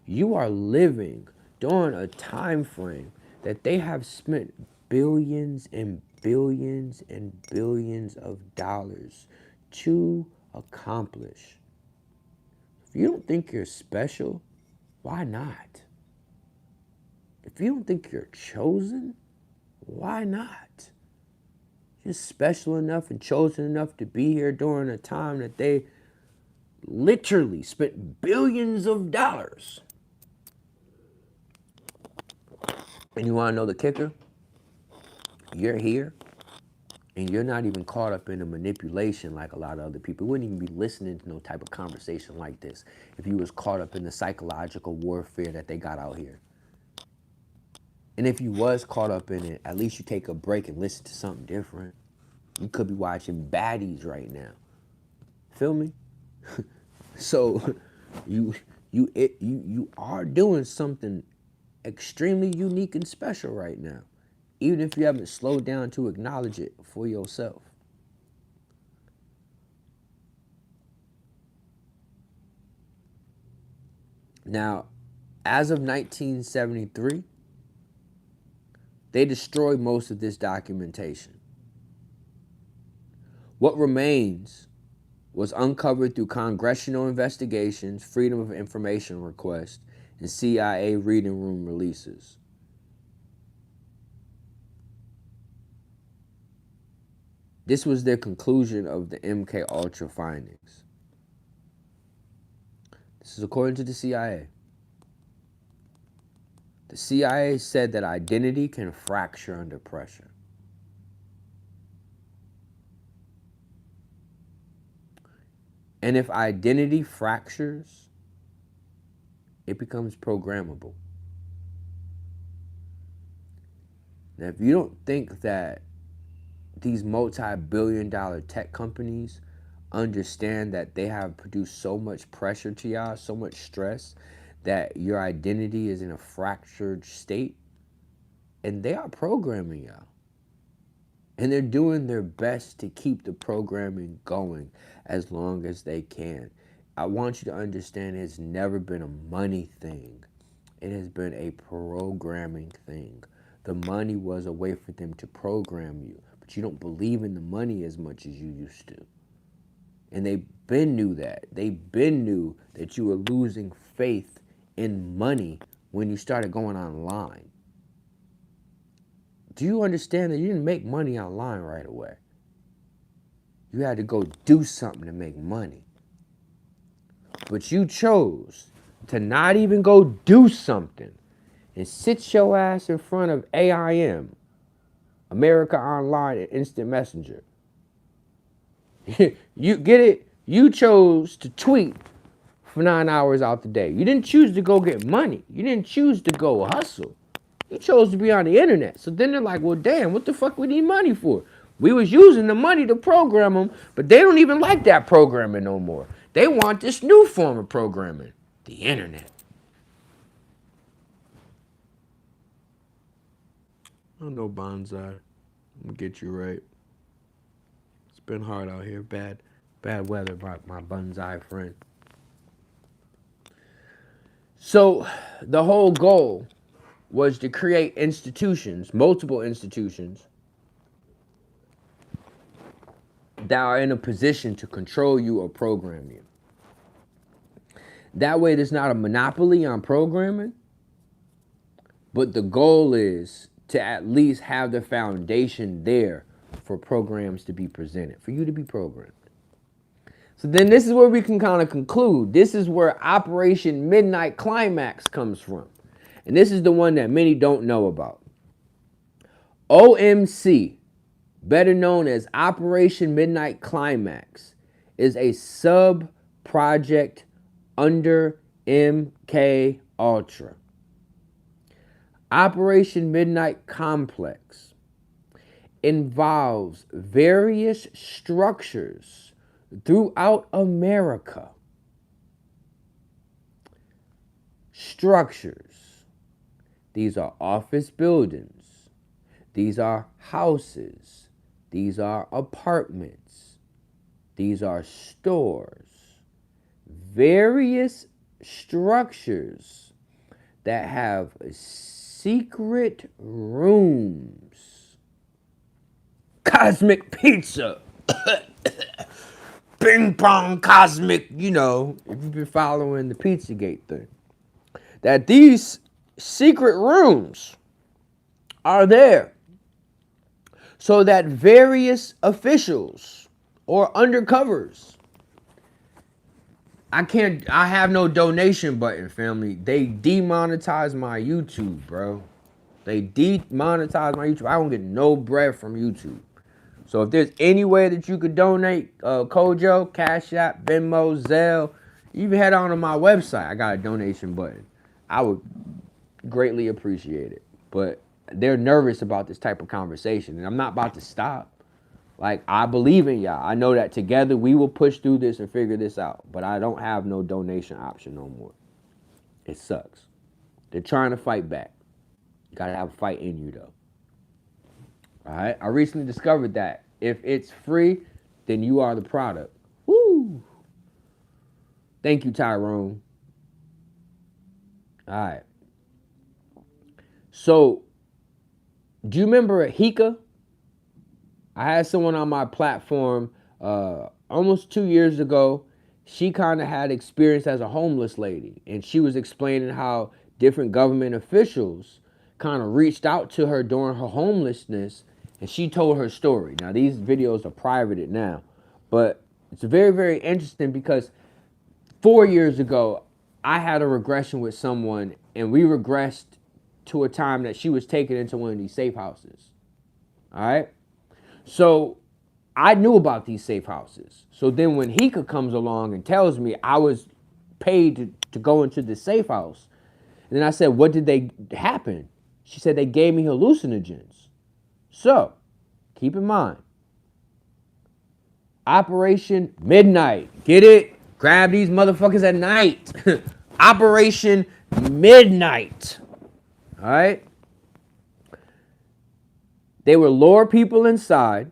You are living during a time frame that they have spent billions and billions and billions of dollars to accomplish. If you don't think you're special, why not? If you don't think you're chosen, why not? You're special enough and chosen enough to be here during a time that they literally spent billions of dollars. And you want to know the kicker? You're here and you're not even caught up in the manipulation like a lot of other people. You wouldn't even be listening to no type of conversation like this if you was caught up in the psychological warfare that they got out here. And if you was caught up in it, at least you take a break and listen to something different. You could be watching baddies right now. Feel me? So you are doing something extremely unique and special right now, even if you haven't slowed down to acknowledge it for yourself. Now, as of 1973, they destroyed most of this documentation. What remains was uncovered through congressional investigations, Freedom of Information requests, and CIA reading room releases. This was their conclusion of the MK Ultra findings. This is according to the CIA. The CIA said that identity can fracture under pressure. And if identity fractures, it becomes programmable. Now, if you don't think that these multi-billion-dollar tech companies understand that they have produced so much pressure to y'all, so much stress, that your identity is in a fractured state, and they are programming y'all. And they're doing their best to keep the programming going as long as they can. I want you to understand it's never been a money thing. It has been a programming thing. The money was a way for them to program you. But you don't believe in the money as much as you used to. And they been knew that. They been knew that you were losing faith in money when you started going online. Do you understand that you didn't make money online right away? You had to go do something to make money. But you chose to not even go do something and sit your ass in front of AIM, America Online and Instant Messenger. You get it? You chose to tweet for 9 hours out the day. You didn't choose to go get money. You didn't choose to go hustle. You chose to be on the internet. So then they're like, well, damn, what the fuck we need money for? We was using the money to program them, but they don't even like that programming no more. They want this new form of programming, the internet. I know bonsai. I'm gonna get you right. It's been hard out here. Bad weather, my bonsai friend. So the whole goal was to create institutions, multiple institutions, that are in a position to control you or program you. That way there's not a monopoly on programming, but the goal is to at least have the foundation there for programs to be presented, for you to be programmed. So then this is where we can kind of conclude. This is where Operation Midnight Climax comes from. And this is the one that many don't know about. OMC, better known as Operation Midnight Climax, is a sub-project under MK Ultra. Operation Midnight Complex involves various structures throughout America. Structures. These are office buildings. These are houses. These are apartments. These are stores. Various structures that have secret rooms. Cosmic pizza. Ping pong cosmic, you know, if you've been following the Pizzagate thing. That these secret rooms are there so that various officials or undercovers, I have no donation button, family. They demonetized my YouTube, bro. They demonetized my YouTube. I don't get no bread from YouTube. So if there's any way that you could donate, Kojo, Cashapp, Venmo, Zelle, even head on to my website. I got a donation button. I would greatly appreciate it. But they're nervous about this type of conversation, and I'm not about to stop. Like, I believe in y'all. I know that together we will push through this and figure this out. But I don't have no donation option no more. It sucks. They're trying to fight back. You gotta have a fight in you, though. All right? I recently discovered that if it's free, then you are the product. Woo! Thank you, Tyrone. All right. So, do you remember Hika? I had someone on my platform almost 2 years ago. She kind of had experience as a homeless lady, and she was explaining how different government officials kind of reached out to her during her homelessness, and she told her story. Now, these videos are privated now, but it's very, very interesting because 4 years ago, I had a regression with someone, and we regressed to a time that she was taken into one of these safe houses. All right? So I knew about these safe houses. So then when Hika comes along and tells me I was paid to go into the safe house, and then I said, what did they happen? She said they gave me hallucinogens. So keep in mind, Operation Midnight. Get it? Grab these motherfuckers at night. Operation Midnight. All right? They would lure people inside.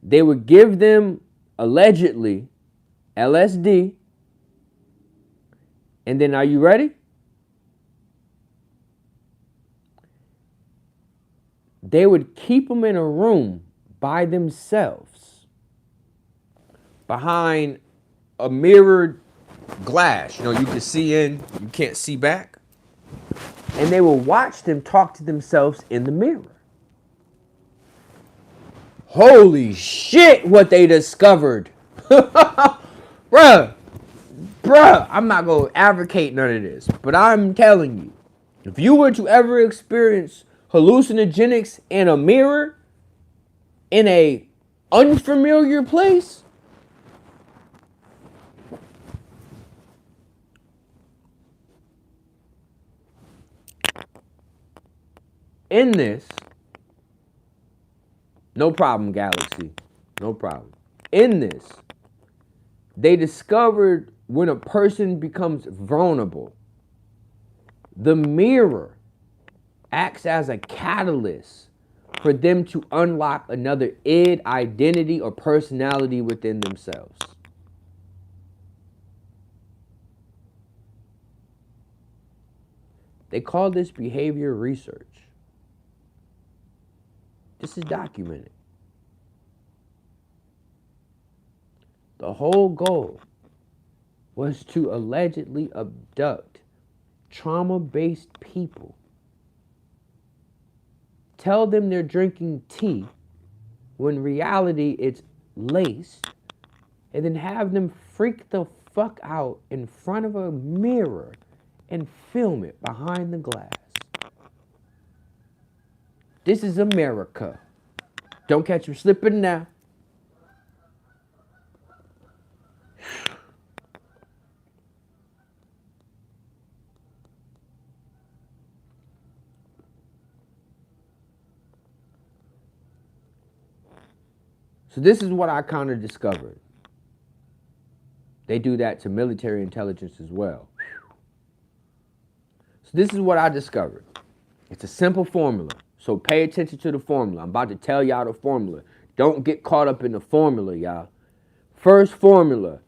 They would give them, allegedly, LSD. And then, are you ready? They would keep them in a room by themselves, behind a mirrored glass. You know, you can see in, you can't see back. And they will watch them talk to themselves in the mirror. Holy shit, what they discovered. Bruh, I'm not going to advocate none of this, but I'm telling you, if you were to ever experience hallucinogenics in a mirror, in a unfamiliar place, in this, no problem, Galaxy. No problem. In this, they discovered when a person becomes vulnerable, the mirror acts as a catalyst for them to unlock another id, identity, or personality within themselves. They call this behavior research. This is documented. The whole goal was to allegedly abduct trauma-based people, tell them they're drinking tea when in reality it's laced, and then have them freak the fuck out in front of a mirror and film it behind the glass. This is America. Don't catch me slipping now. So this is what I kind of discovered. They do that to military intelligence as well. So this is what I discovered. It's a simple formula. So pay attention to the formula. I'm about to tell y'all the formula. Don't get caught up in the formula, y'all. First formula,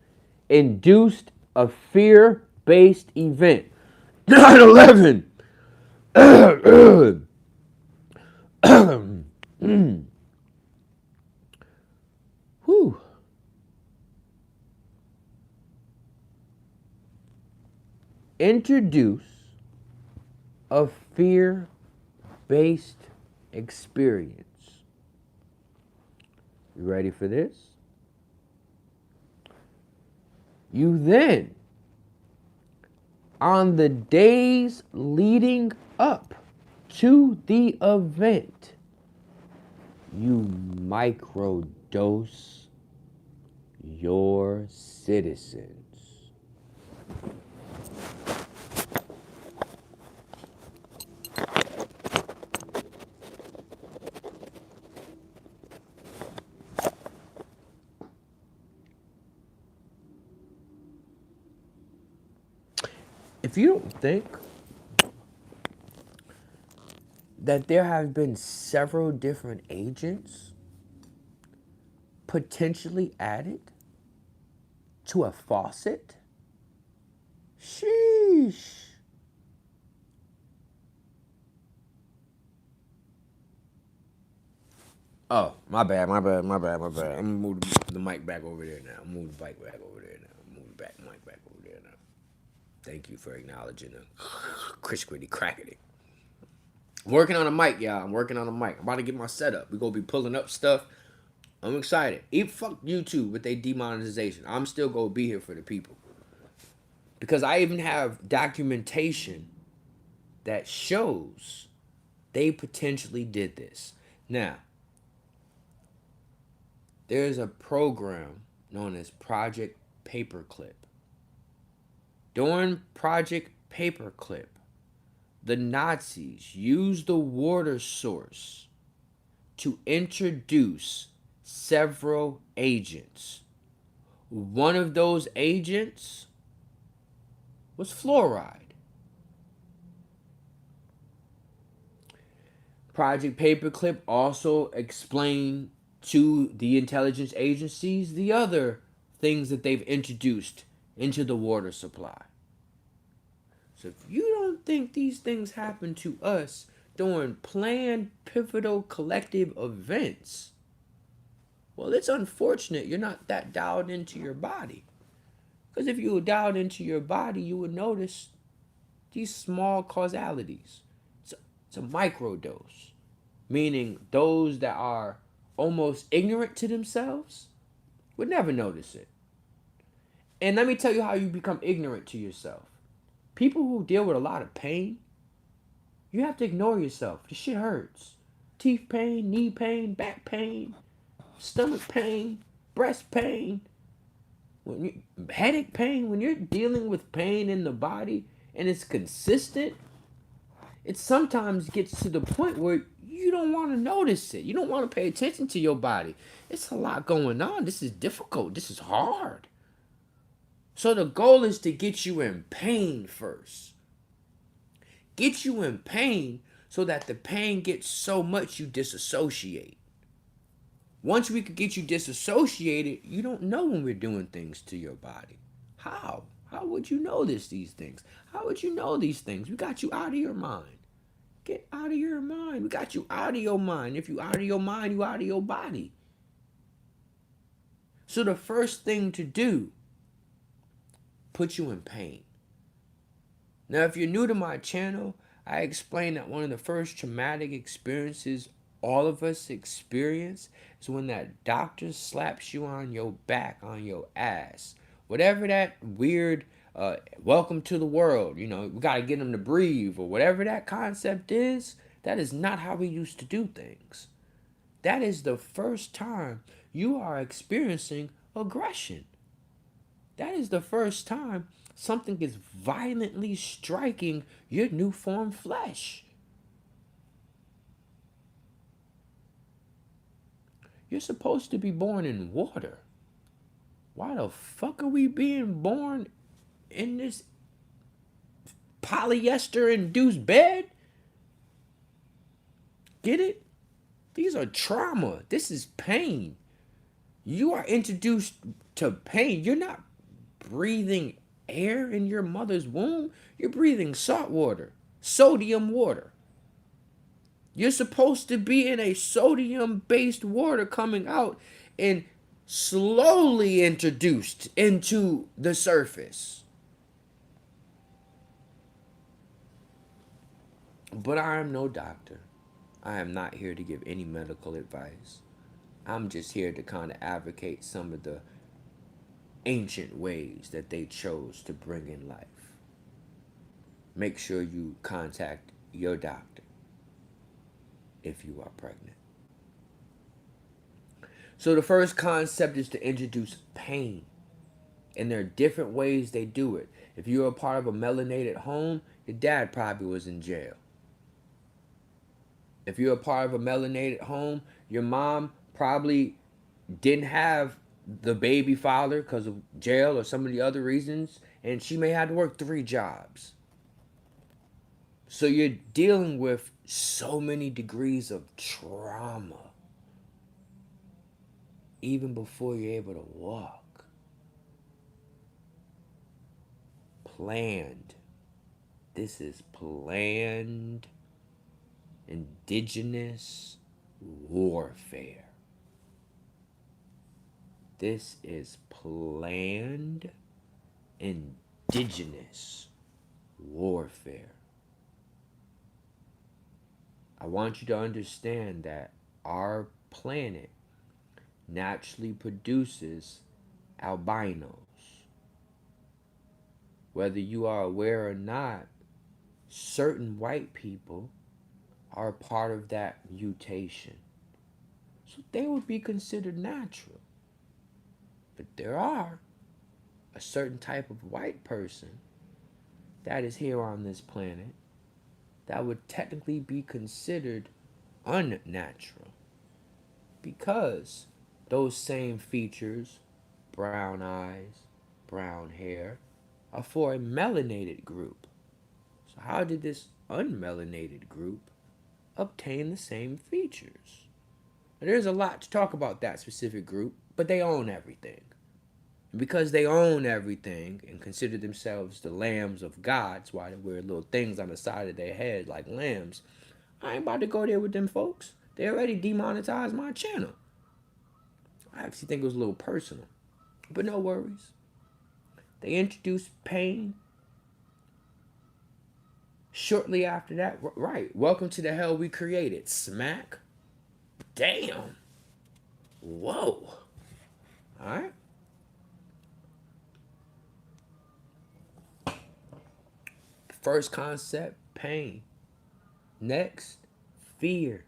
induced a fear-based event. 9/11. Whew. Introduce a fear-based experience. You ready for this? You then, on the days leading up to the event, you microdose your citizens. If you don't think that there have been several different agents potentially added to a faucet, sheesh. Oh, my bad. I'm gonna move the mic back over there now. Move the mic back over there now. Move the mic back over there now. Thank you for acknowledging the crispity crackety. Working on a mic, y'all. I'm working on a mic. I'm about to get my setup. We're gonna be pulling up stuff. I'm excited. Fuck YouTube with their demonetization. I'm still gonna be here for the people. Because I even have documentation that shows they potentially did this. Now, there's a program known as Project Paperclip. During Project Paperclip, the Nazis used the water source to introduce several agents. One of those agents was fluoride. Project Paperclip also explained to the intelligence agencies the other things that they've introduced into the water supply. So if you don't think these things happen to us during planned, pivotal, collective events, well, it's unfortunate you're not that dialed into your body. Because if you were dialed into your body, you would notice these small causalities. It's a microdose, meaning those that are almost ignorant to themselves would never notice it. And let me tell you how you become ignorant to yourself. People who deal with a lot of pain, you have to ignore yourself. The shit hurts. Teeth pain, knee pain, back pain, stomach pain, breast pain, headache pain. When you're dealing with pain in the body and it's consistent, it sometimes gets to the point where you don't want to notice it. You don't want to pay attention to your body. It's a lot going on. This is difficult. This is hard. So the goal is to get you in pain first. Get you in pain so that the pain gets so much you disassociate. Once we could get you disassociated, you don't know when we're doing things to your body. How? How would you know these things? How would you know these things? We got you out of your mind. Get out of your mind. We got you out of your mind. If you out of your mind, you out of your body. So the first thing to do, put you in pain. Now, if you're new to my channel, I explain that one of the first traumatic experiences all of us experience is when that doctor slaps you on your back, on your ass. Whatever that weird welcome to the world, we got to get them to breathe, or whatever that concept is, that is not how we used to do things. That is the first time you are experiencing aggression. That is the first time something is violently striking your new formed flesh. You're supposed to be born in water. Why the fuck are we being born in this polyester-induced bed? Get it? These are trauma. This is pain. You are introduced to pain. You're not breathing air in your mother's womb. You're breathing salt water, sodium water. You're supposed to be in a sodium-based water coming out and slowly introduced into the surface. But I am no doctor. I am not here to give any medical advice. I'm just here to kind of advocate some of the ancient ways that they chose to bring in life. Make sure you contact your doctor if you are pregnant. So the first concept is to introduce pain. And there are different ways they do it. If you're a part of a melanated home, your dad probably was in jail. If you're a part of a melanated home, your mom probably didn't have the baby father because of jail or some of the other reasons, and she may have to work 3 jobs. So you're dealing with so many degrees of trauma even before you're able to walk. Planned. This is planned indigenous warfare. This is planned indigenous warfare. I want you to understand that our planet naturally produces albinos. Whether you are aware or not, certain white people are part of that mutation. So they would be considered natural. But there are a certain type of white person that is here on this planet that would technically be considered unnatural. Because those same features, brown eyes, brown hair, are for a melanated group. So how did this unmelanated group obtain the same features? Now, there's a lot to talk about that specific group, but they own everything. And because they own everything and consider themselves the lambs of God, that's why they wear little things on the side of their head like lambs, I ain't about to go there with them folks. They already demonetized my channel. I actually think it was a little personal, but no worries. They introduced pain. Shortly after that, right, welcome to the hell we created. Smack. Damn. Whoa. Alright. First concept, pain. Next, fear.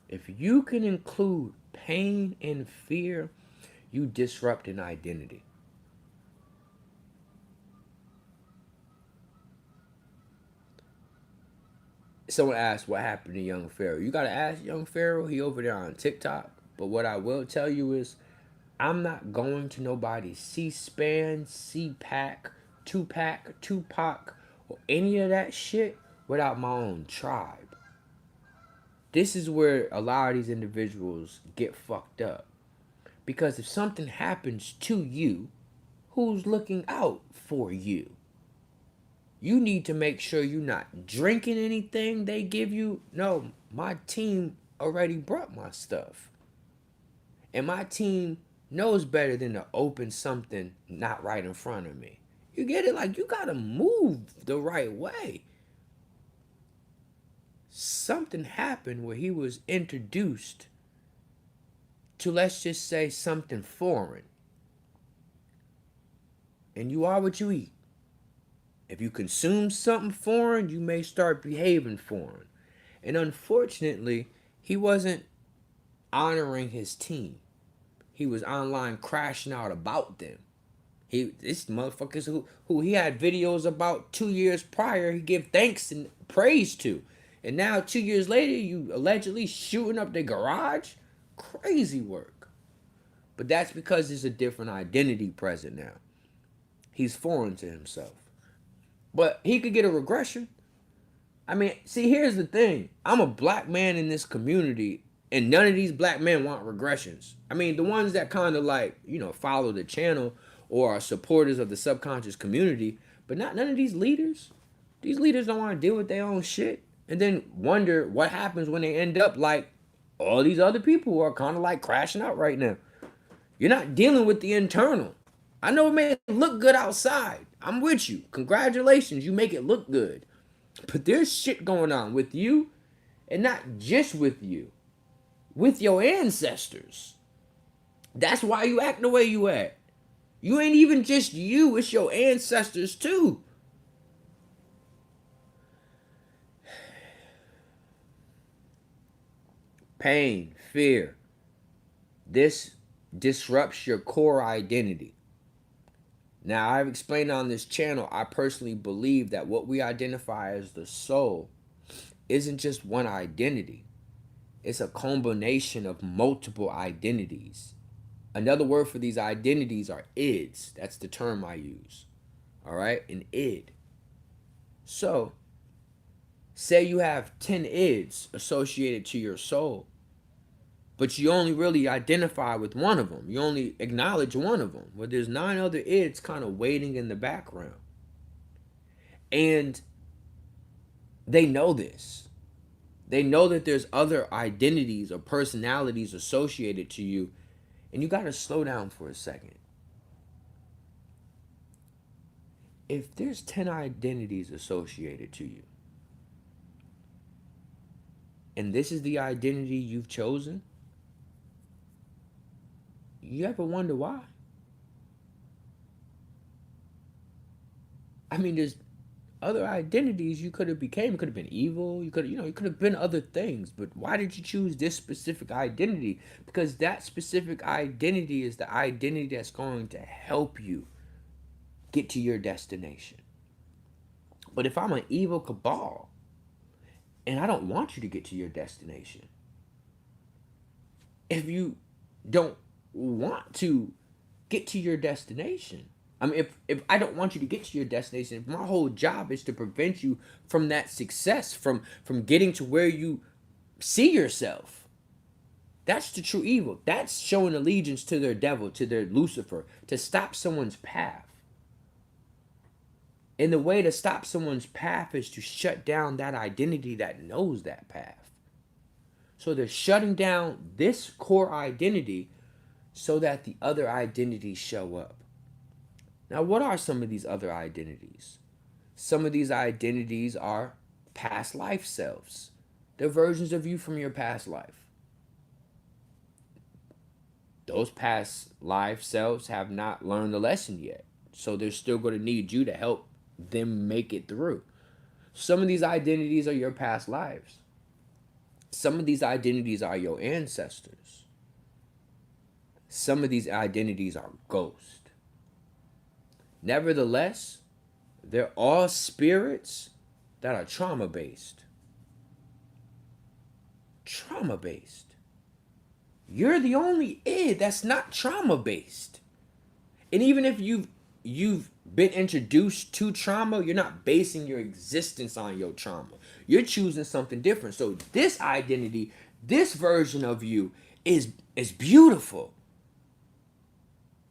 If you can include pain and fear, you disrupt an identity. Someone asked what happened to young Pharaoh. You gotta ask young Pharaoh. He over there on TikTok. But what I will tell you is, I'm not going to nobody's C-SPAN, C-PAC, Tupac, or any of that shit without my own tribe. This is where a lot of these individuals get fucked up. Because if something happens to you, who's looking out for you? You need to make sure you're not drinking anything they give you. No, my team already brought my stuff. And my team knows better than to open something not right in front of me. You get it? Like, you gotta move the right way. Something happened where he was introduced to, let's just say, something foreign. And you are what you eat. If you consume something foreign, you may start behaving foreign. And unfortunately, he wasn't honoring his team. He was online crashing out about them. This motherfuckers who he had videos about 2 years prior, he give thanks and praise to. And now 2 years later, you allegedly shooting up their garage? Crazy work. But that's because there's a different identity present now. He's foreign to himself. But he could get a regression. I mean, see, here's the thing. I'm a black man in this community, and none of these black men want regressions. I mean, the ones that kind of like, follow the channel or are supporters of the subconscious community, but not none of these leaders. These leaders don't want to deal with their own shit and then wonder what happens when they end up like all these other people who are kind of like crashing out right now. You're not dealing with the internal. I know it may look good outside. I'm with you. Congratulations, you make it look good. But there's shit going on with you, and not just with you, with your ancestors. That's why you act the way you act. You ain't even just you, it's your ancestors too. Pain, fear. This disrupts your core identity. Now, I've explained on this channel, I personally believe that what we identify as the soul isn't just one identity. It's a combination of multiple identities. Another word for these identities are ids. That's the term I use. All right? An id. So, say you have 10 ids associated to your soul, but you only really identify with one of them. You only acknowledge one of them. Well, there's 9 other ids kind of waiting in the background. And they know this. They know that there's other identities or personalities associated to you. And you got to slow down for a second. If there's 10 identities associated to you, and this is the identity you've chosen, you ever wonder why? I mean, there's other identities you could have became. You could have been evil. You could have been other things. But why did you choose this specific identity? Because that specific identity is the identity that's going to help you get to your destination. But if I'm an evil cabal and I don't want you to get to your destination, if you don't want to get to your destination, I mean, if I don't want you to get to your destination, if my whole job is to prevent you from that success, from getting to where you see yourself, that's the true evil. That's showing allegiance to their devil, to their Lucifer, to stop someone's path. And the way to stop someone's path is to shut down that identity that knows that path. So they're shutting down this core identity so that the other identities show up. Now, what are some of these other identities? Some of these identities are past life selves. They're versions of you from your past life. Those past life selves have not learned the lesson yet. So they're still going to need you to help them make it through. Some of these identities are your past lives. Some of these identities are your ancestors. Some of these identities are ghosts. Nevertheless, they're all spirits that are trauma-based. Trauma-based. You're the only id that's not trauma-based. And even if you've been introduced to trauma, you're not basing your existence on your trauma. You're choosing something different. So this identity, this version of you is beautiful.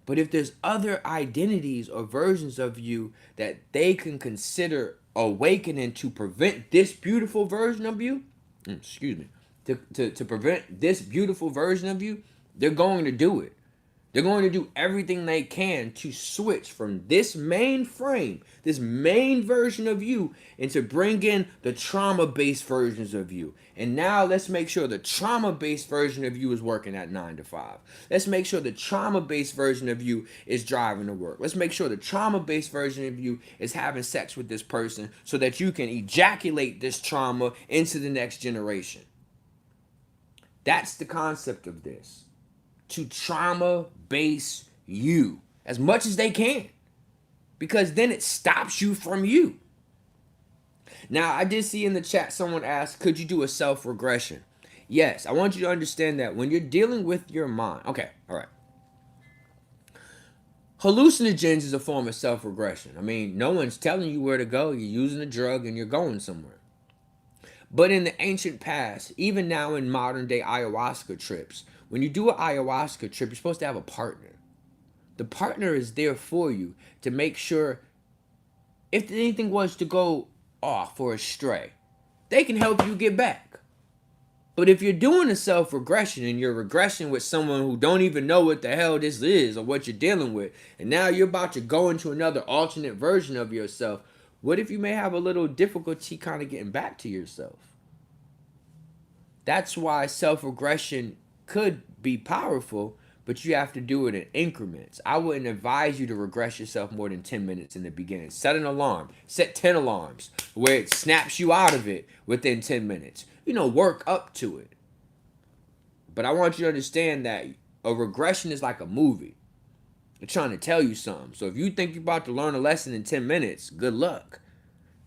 But if there's other identities or versions of you that they can consider awakening to prevent this beautiful version of you, to prevent this beautiful version of you, they're going to do it. They're going to do everything they can to switch from this main frame, this main version of you, and to bring in the trauma-based versions of you. And now let's make sure the trauma-based version of you is working at 9 to 5. Let's make sure the trauma-based version of you is driving to work. Let's make sure the trauma-based version of you is having sex with this person so that you can ejaculate this trauma into the next generation. That's the concept of this. To trauma base you as much as they can, because then it stops you from you. Now, I did see in the chat someone asked, could you do a self-regression? Yes, I want you to understand that when you're dealing with your mind, okay, all right. Hallucinogens is a form of self-regression. I mean, no one's telling you where to go. You're using a drug and you're going somewhere. But in the ancient past, even now in modern day ayahuasca trips, when you do an ayahuasca trip, you're supposed to have a partner. The partner is there for you to make sure if anything was to go off or astray, they can help you get back. But if you're doing a self-regression and you're regressing with someone who don't even know what the hell this is or what you're dealing with, and now you're about to go into another alternate version of yourself, what if you may have a little difficulty kind of getting back to yourself? That's why self-regression could be powerful, but you have to do it in increments. I wouldn't advise you to regress yourself more than 10 minutes in the beginning. Set an alarm. Set 10 alarms where it snaps you out of it within 10 minutes. Work up to it. But I want you to understand that a regression is like a movie. They're trying to tell you something. So if you think you're about to learn a lesson in 10 minutes, good luck.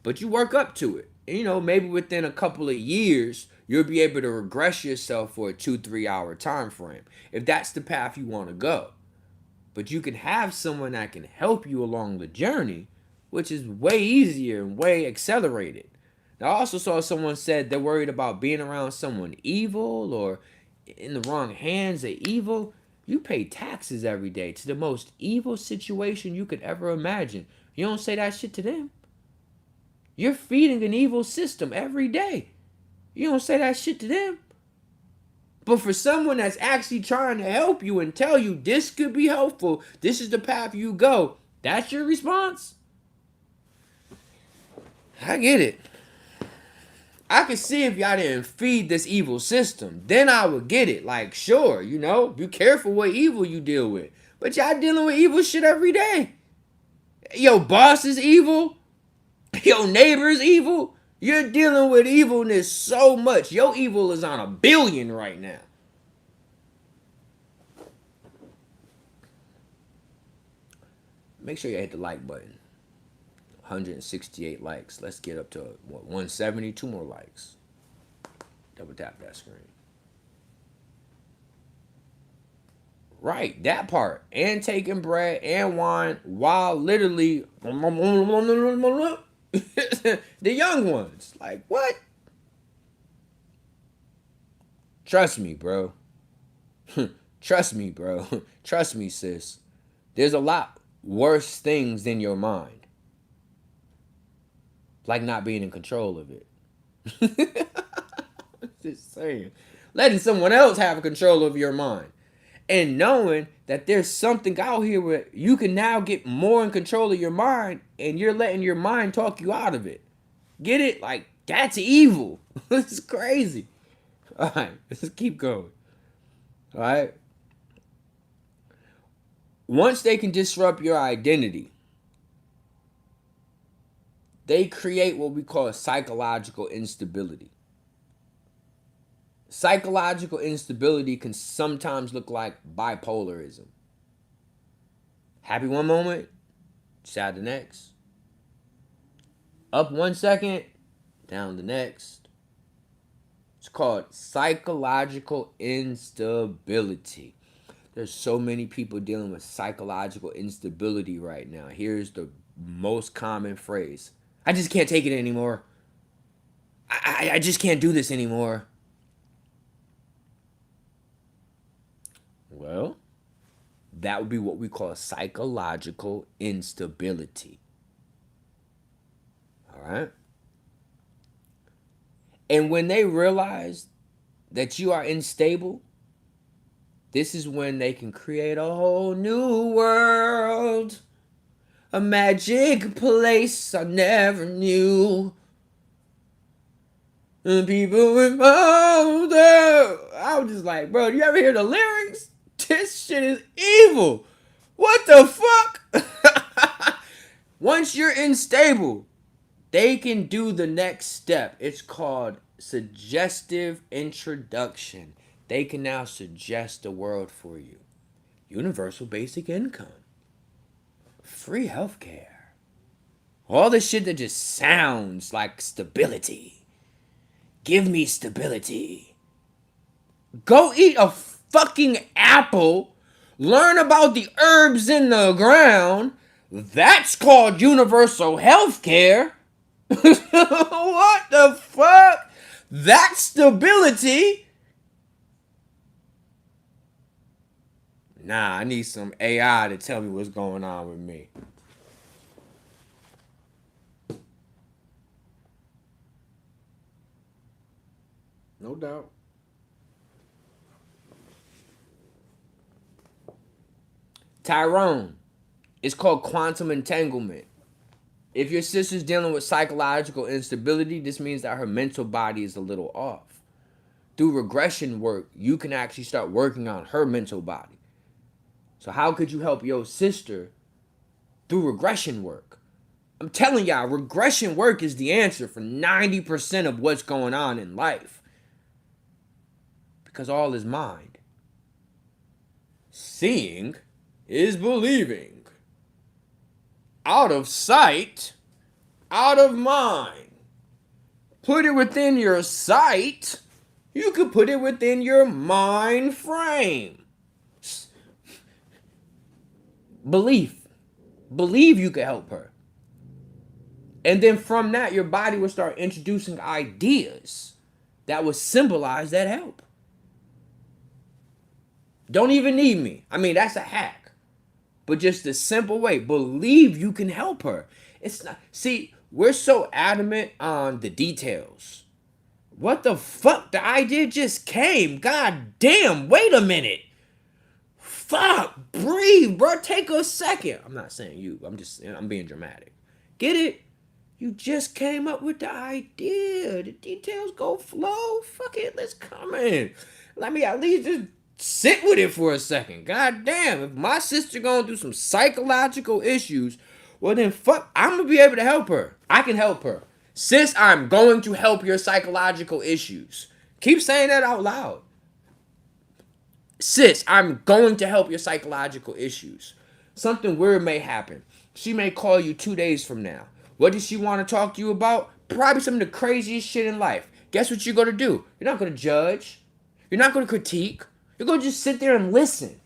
But you work up to it. And, maybe within a couple of years, you'll be able to regress yourself for a 2-3 hour time frame, if that's the path you want to go. But you can have someone that can help you along the journey, which is way easier and way accelerated. Now, I also saw someone said they're worried about being around someone evil or in the wrong hands of evil. You pay taxes every day to the most evil situation you could ever imagine. You don't say that shit to them. You're feeding an evil system every day. You don't say that shit to them. But for someone that's actually trying to help you and tell you this could be helpful, this is the path you go, that's your response? I get it. I could see if y'all didn't feed this evil system. Then I would get it. Like, sure, be careful what evil you deal with. But y'all dealing with evil shit every day. Your boss is evil. Your neighbor's evil. You're dealing with evilness so much. Your evil is on 1 billion right now. Make sure you hit the like button. 168 likes. Let's get up to 170. 2 more likes. Double tap that screen. Right, that part. And taking bread and wine while literally the young ones. Like, what? Trust me, bro. Trust me, bro. Trust me, sis. There's a lot worse things than your mind. Like not being in control of it. Just saying. Letting someone else have control of your mind. And knowing that there's something out here where you can now get more in control of your mind and you're letting your mind talk you out of it. Get it? Like, that's evil. It's crazy. All right, let's keep going. All right. Once they can disrupt your identity, they create what we call psychological instability. Psychological instability can sometimes look like bipolarism. Happy one moment, sad the next. Up 1 second, down the next. It's called psychological instability. There's so many people dealing with psychological instability right now. Here's the most common phrase. I just can't take it anymore. I just can't do this anymore. Well, that would be what we call psychological instability. All right? And when they realize that you are unstable, this is when they can create a whole new world. A magic place I never knew. And people with I was just like, bro, do you ever hear the lyrics? This shit is evil. What the fuck? Once you're unstable, they can do the next step. It's called suggestive introduction. They can now suggest a world for you. Universal basic income. Free healthcare. All the shit that just sounds like stability. Give me stability. Go eat a fucking apple. Learn about the herbs in the ground. That's called universal healthcare. What the fuck? That stability. Nah, I need some AI to tell me what's going on with me. No doubt. Tyrone, it's called quantum entanglement. If your sister's dealing with psychological instability, this means that her mental body is a little off. Through regression work, you can actually start working on her mental body. So how could you help your sister through regression work? I'm telling y'all, regression work is the answer for 90% of what's going on in life. Because all is mind. Seeing is believing. Out of sight, out of mind. Put it within your sight. You could put it within your mind frame. Belief. Believe you could help her. And then from that, your body will start introducing ideas that will symbolize that help. Don't even need me. I mean, that's a hack. But just a simple way. Believe you can help her. It's not. See, we're so adamant on the details. What the fuck? The idea just came. God damn. Wait a minute. Fuck. Breathe, bro. Take a second. I'm not saying you. I'm being dramatic. Get it? You just came up with the idea. The details go flow. Fuck it. Let's come in. Let me at least just sit with it for a second. God damn. If my sister going through some psychological issues, well then fuck, I'm going to be able to help her. I can help her. Sis, I'm going to help your psychological issues. Keep saying that out loud. Sis, I'm going to help your psychological issues. Something weird may happen. She may call you 2 days from now. What does she want to talk to you about? Probably some of the craziest shit in life. Guess what you're going to do? You're not going to judge. You're not going to critique. You're going to just sit there and listen.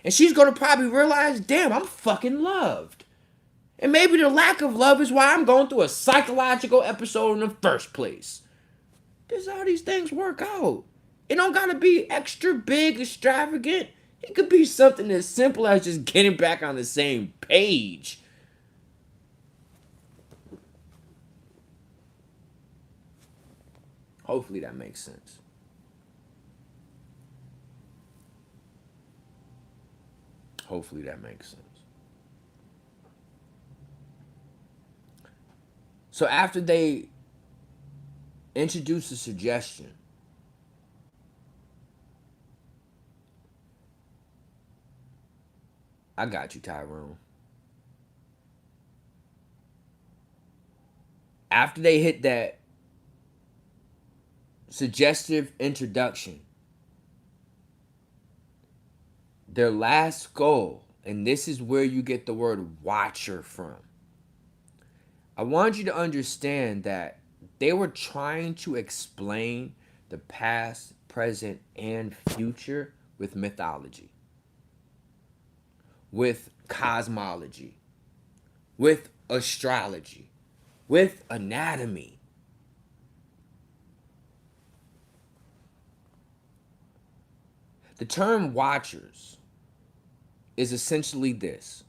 And she's going to probably realize, damn, I'm fucking loved. And maybe the lack of love is why I'm going through a psychological episode in the first place. This is how these things work out. It don't gotta be extra big, extravagant. It could be something as simple as just getting back on the same page. Hopefully that makes sense. Hopefully that makes sense. So after they introduce a suggestion, I got you, Tyrone. After they hit that suggestive introduction, their last goal, and this is where you get the word watcher from. I want you to understand that they were trying to explain the past, present, and future with mythology, with cosmology, with astrology, with anatomy. The term watchers is essentially this.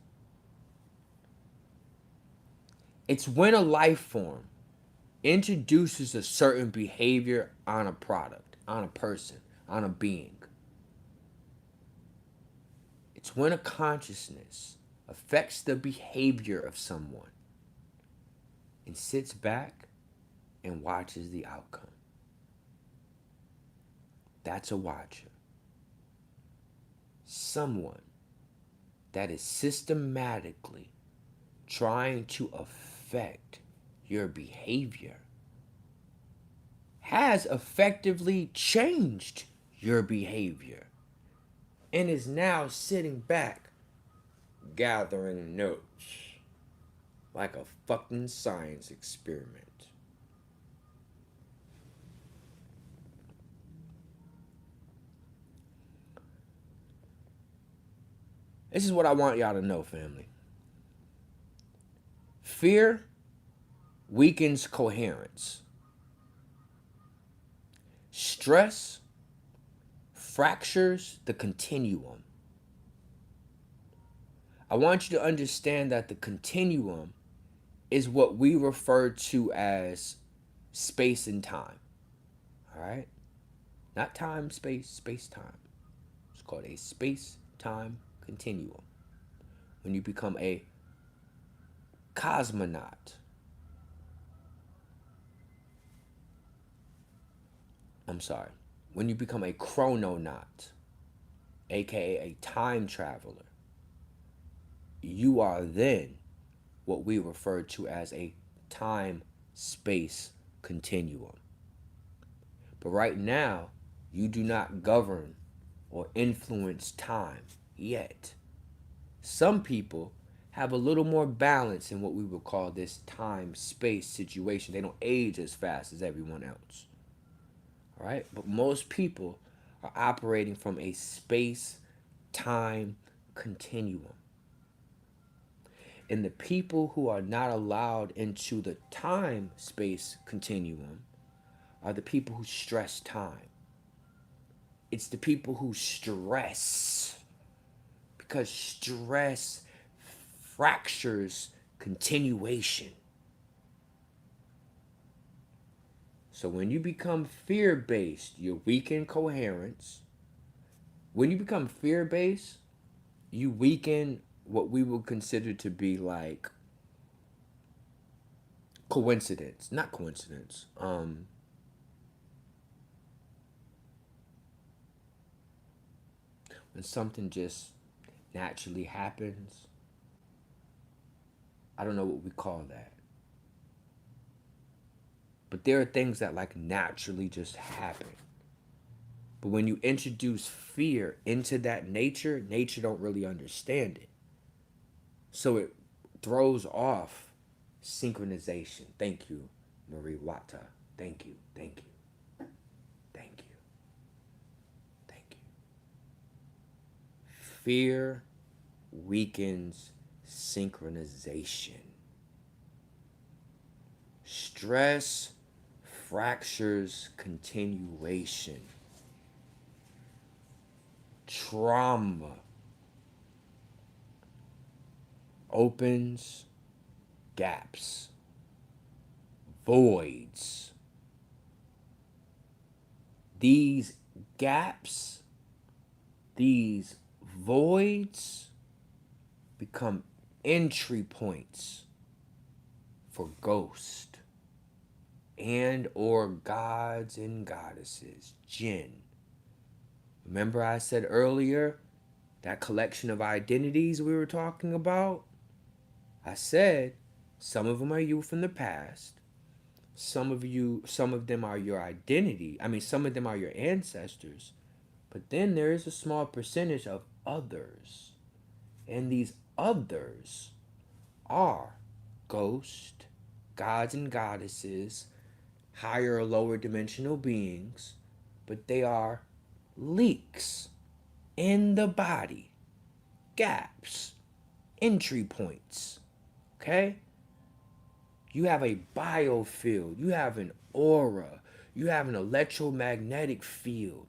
It's when a life form introduces a certain behavior on a product, on a person, on a being. It's when a consciousness affects the behavior of someone and sits back and watches the outcome. That's a watcher. Someone that is systematically trying to affect your behavior, has effectively changed your behavior, and is now sitting back gathering notes like a fucking science experiment. This is what I want y'all to know, family. Fear weakens coherence. Stress fractures the continuum. I want you to understand that the continuum is what we refer to as space and time. All right? Not time, space, space, time. It's called a space time continuum. When you become a cosmonaut, when you become a chrononaut, aka a time traveler, you are then what we refer to as a time-space continuum. But right now, you do not govern or influence time yet. Some people have a little more balance in what we would call this time-space situation. They don't age as fast as everyone else. All right? But most people are operating from a space-time continuum. And the people who are not allowed into the time-space continuum are the people who stress time. It's the people who stress, because stress fractures continuation. So when you become fear-based, you weaken coherence. When you become fear-based, you weaken what we would consider to be like coincidence. Not coincidence. When something just naturally happens. I don't know what we call that. But there are things that like naturally just happen. But when you introduce fear into that nature don't really understand it. So it throws off synchronization. Thank you, Marie Wata. Thank you, thank you, thank you, thank you. Fear weakens synchronization. Stress fractures continuation. Trauma opens gaps, voids. These gaps, these voids become entry points for ghosts and or gods and goddesses, jinn. Remember I said earlier, that collection of identities we were talking about? I said some of them are you from the past. Some of them are your identity. Some of them are your ancestors. But then there is a small percentage of others. And these others are ghosts, gods and goddesses, higher or lower dimensional beings, but they are leaks in the body, gaps, entry points. Okay? You have a biofield, you have an aura, you have an electromagnetic field.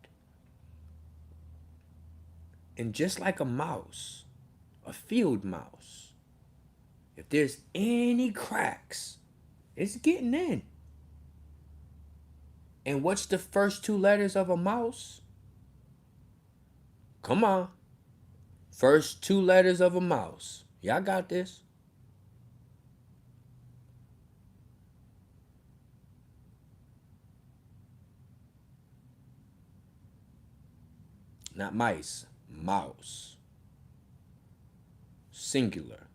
And just like a mouse, a field mouse, if there's any cracks, it's getting in. And what's the first two letters of a mouse? Come on. First two letters of a mouse. Y'all got this. Not mice. Mouse. Singular.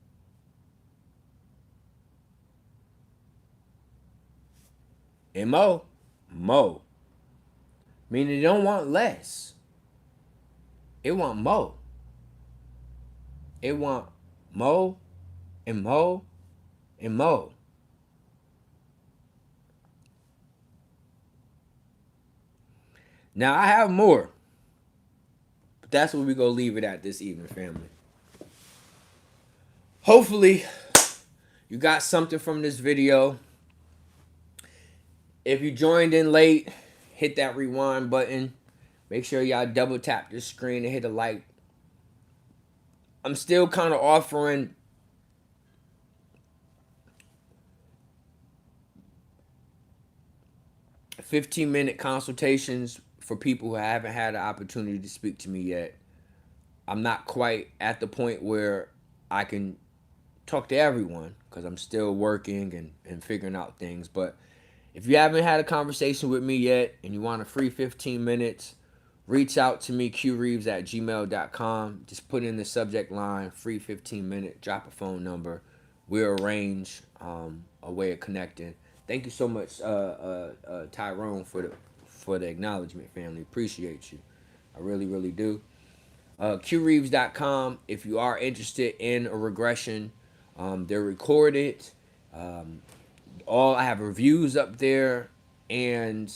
M-O. Mo. Meaning they don't want less. It want mo. It want mo and mo and mo. Now I have more. But that's where we gonna leave it at this evening, family. Hopefully you got something from this video. If you joined in late, hit that rewind button. Make sure y'all double tap the screen and hit a like. I'm still kind of offering 15-minute consultations for people who haven't had the opportunity to speak to me yet. I'm not quite at the point where I can talk to everyone because I'm still working and figuring out things. But if you haven't had a conversation with me yet and you want a free 15 minutes, reach out to me, CueReaves@gmail.com. Just put in the subject line, free 15-minute, drop a phone number. We'll arrange a way of connecting. Thank you so much, Tyrone, for the acknowledgement, family. Appreciate you. I really, really do. CueReaves.com. If you are interested in a regression, they're recorded. I have reviews up there, and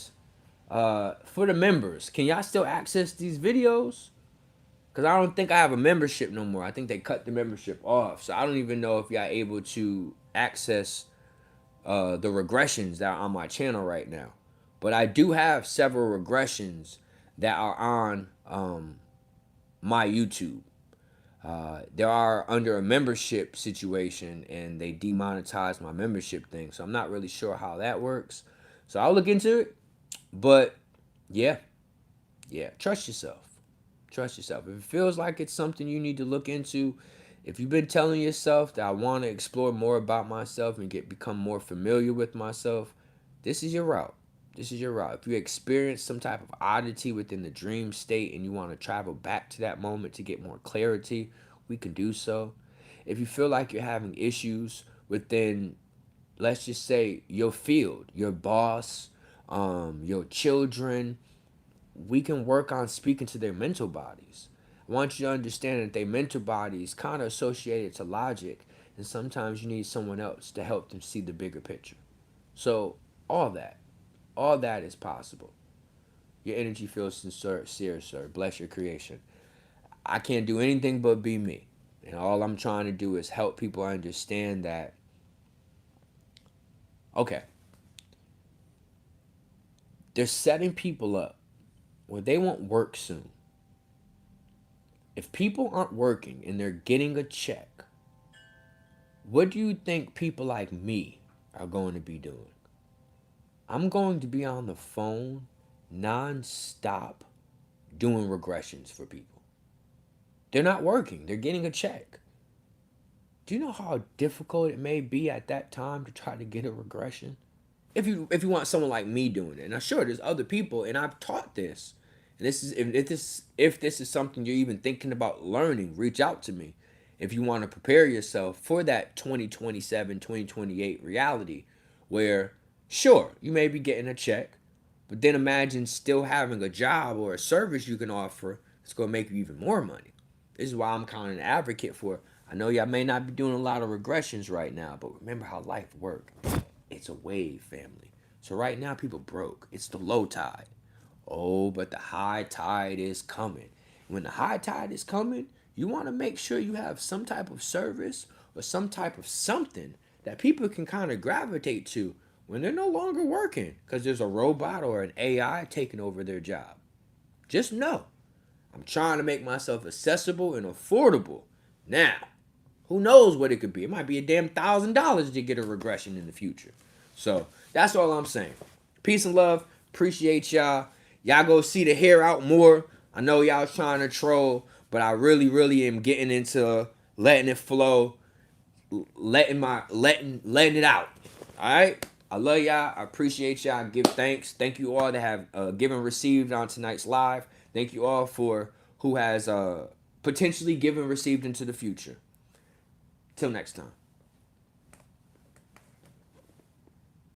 for the members, can y'all still access these videos? Because I don't think I have a membership no more. I think they cut the membership off, so I don't even know if y'all able to access the regressions that are on my channel right now. But I do have several regressions that are on my YouTube. They are under a membership situation, and they demonetized my membership thing, so I'm not really sure how that works. So I'll look into it. But yeah, trust yourself. Trust yourself. If it feels like it's something you need to look into, if you've been telling yourself that I want to explore more about myself and become more familiar with myself, this is your route. This is your route. If you experience some type of oddity within the dream state and you want to travel back to that moment to get more clarity, we can do so. If you feel like you're having issues within, let's just say, your field, your boss, your children, we can work on speaking to their mental bodies. I want you to understand that their mental body is kind of associated to logic, and sometimes you need someone else to help them see the bigger picture. So all that is possible. Your energy feels sincere, sir. Bless your creation. I can't do anything but be me. And all I'm trying to do is help people understand that, okay, they're setting people up where they won't work soon. If people aren't working and they're getting a check, what do you think people like me are going to be doing? I'm going to be on the phone non-stop doing regressions for people. They're not working. They're getting a check. Do you know how difficult it may be at that time to try to get a regression? If you want someone like me doing it. Now, sure, there's other people, and I've taught this. And this is if this is something you're even thinking about learning, reach out to me. If you want to prepare yourself for that 2027, 2028 reality where, sure, you may be getting a check, but then imagine still having a job or a service you can offer that's going to make you even more money. This is why I'm kind of an advocate for, I know y'all may not be doing a lot of regressions right now, but remember how life works. It's a wave, family. So right now, people broke. It's the low tide. Oh, but the high tide is coming. When the high tide is coming, you want to make sure you have some type of service or some type of something that people can kind of gravitate to when they're no longer working because there's a robot or an AI taking over their job. Just know, I'm trying to make myself accessible and affordable. Now, who knows what it could be? It might be a damn $1,000 to get a regression in the future. So that's all I'm saying. Peace and love. Appreciate y'all. Y'all go see the hair out more. I know y'all trying to troll, but I really, really am getting into letting it flow, letting it out. All right. I love y'all. I appreciate y'all. Give thanks. Thank you all that have given received on tonight's live. Thank you all for who has potentially given received into the future. Till next time.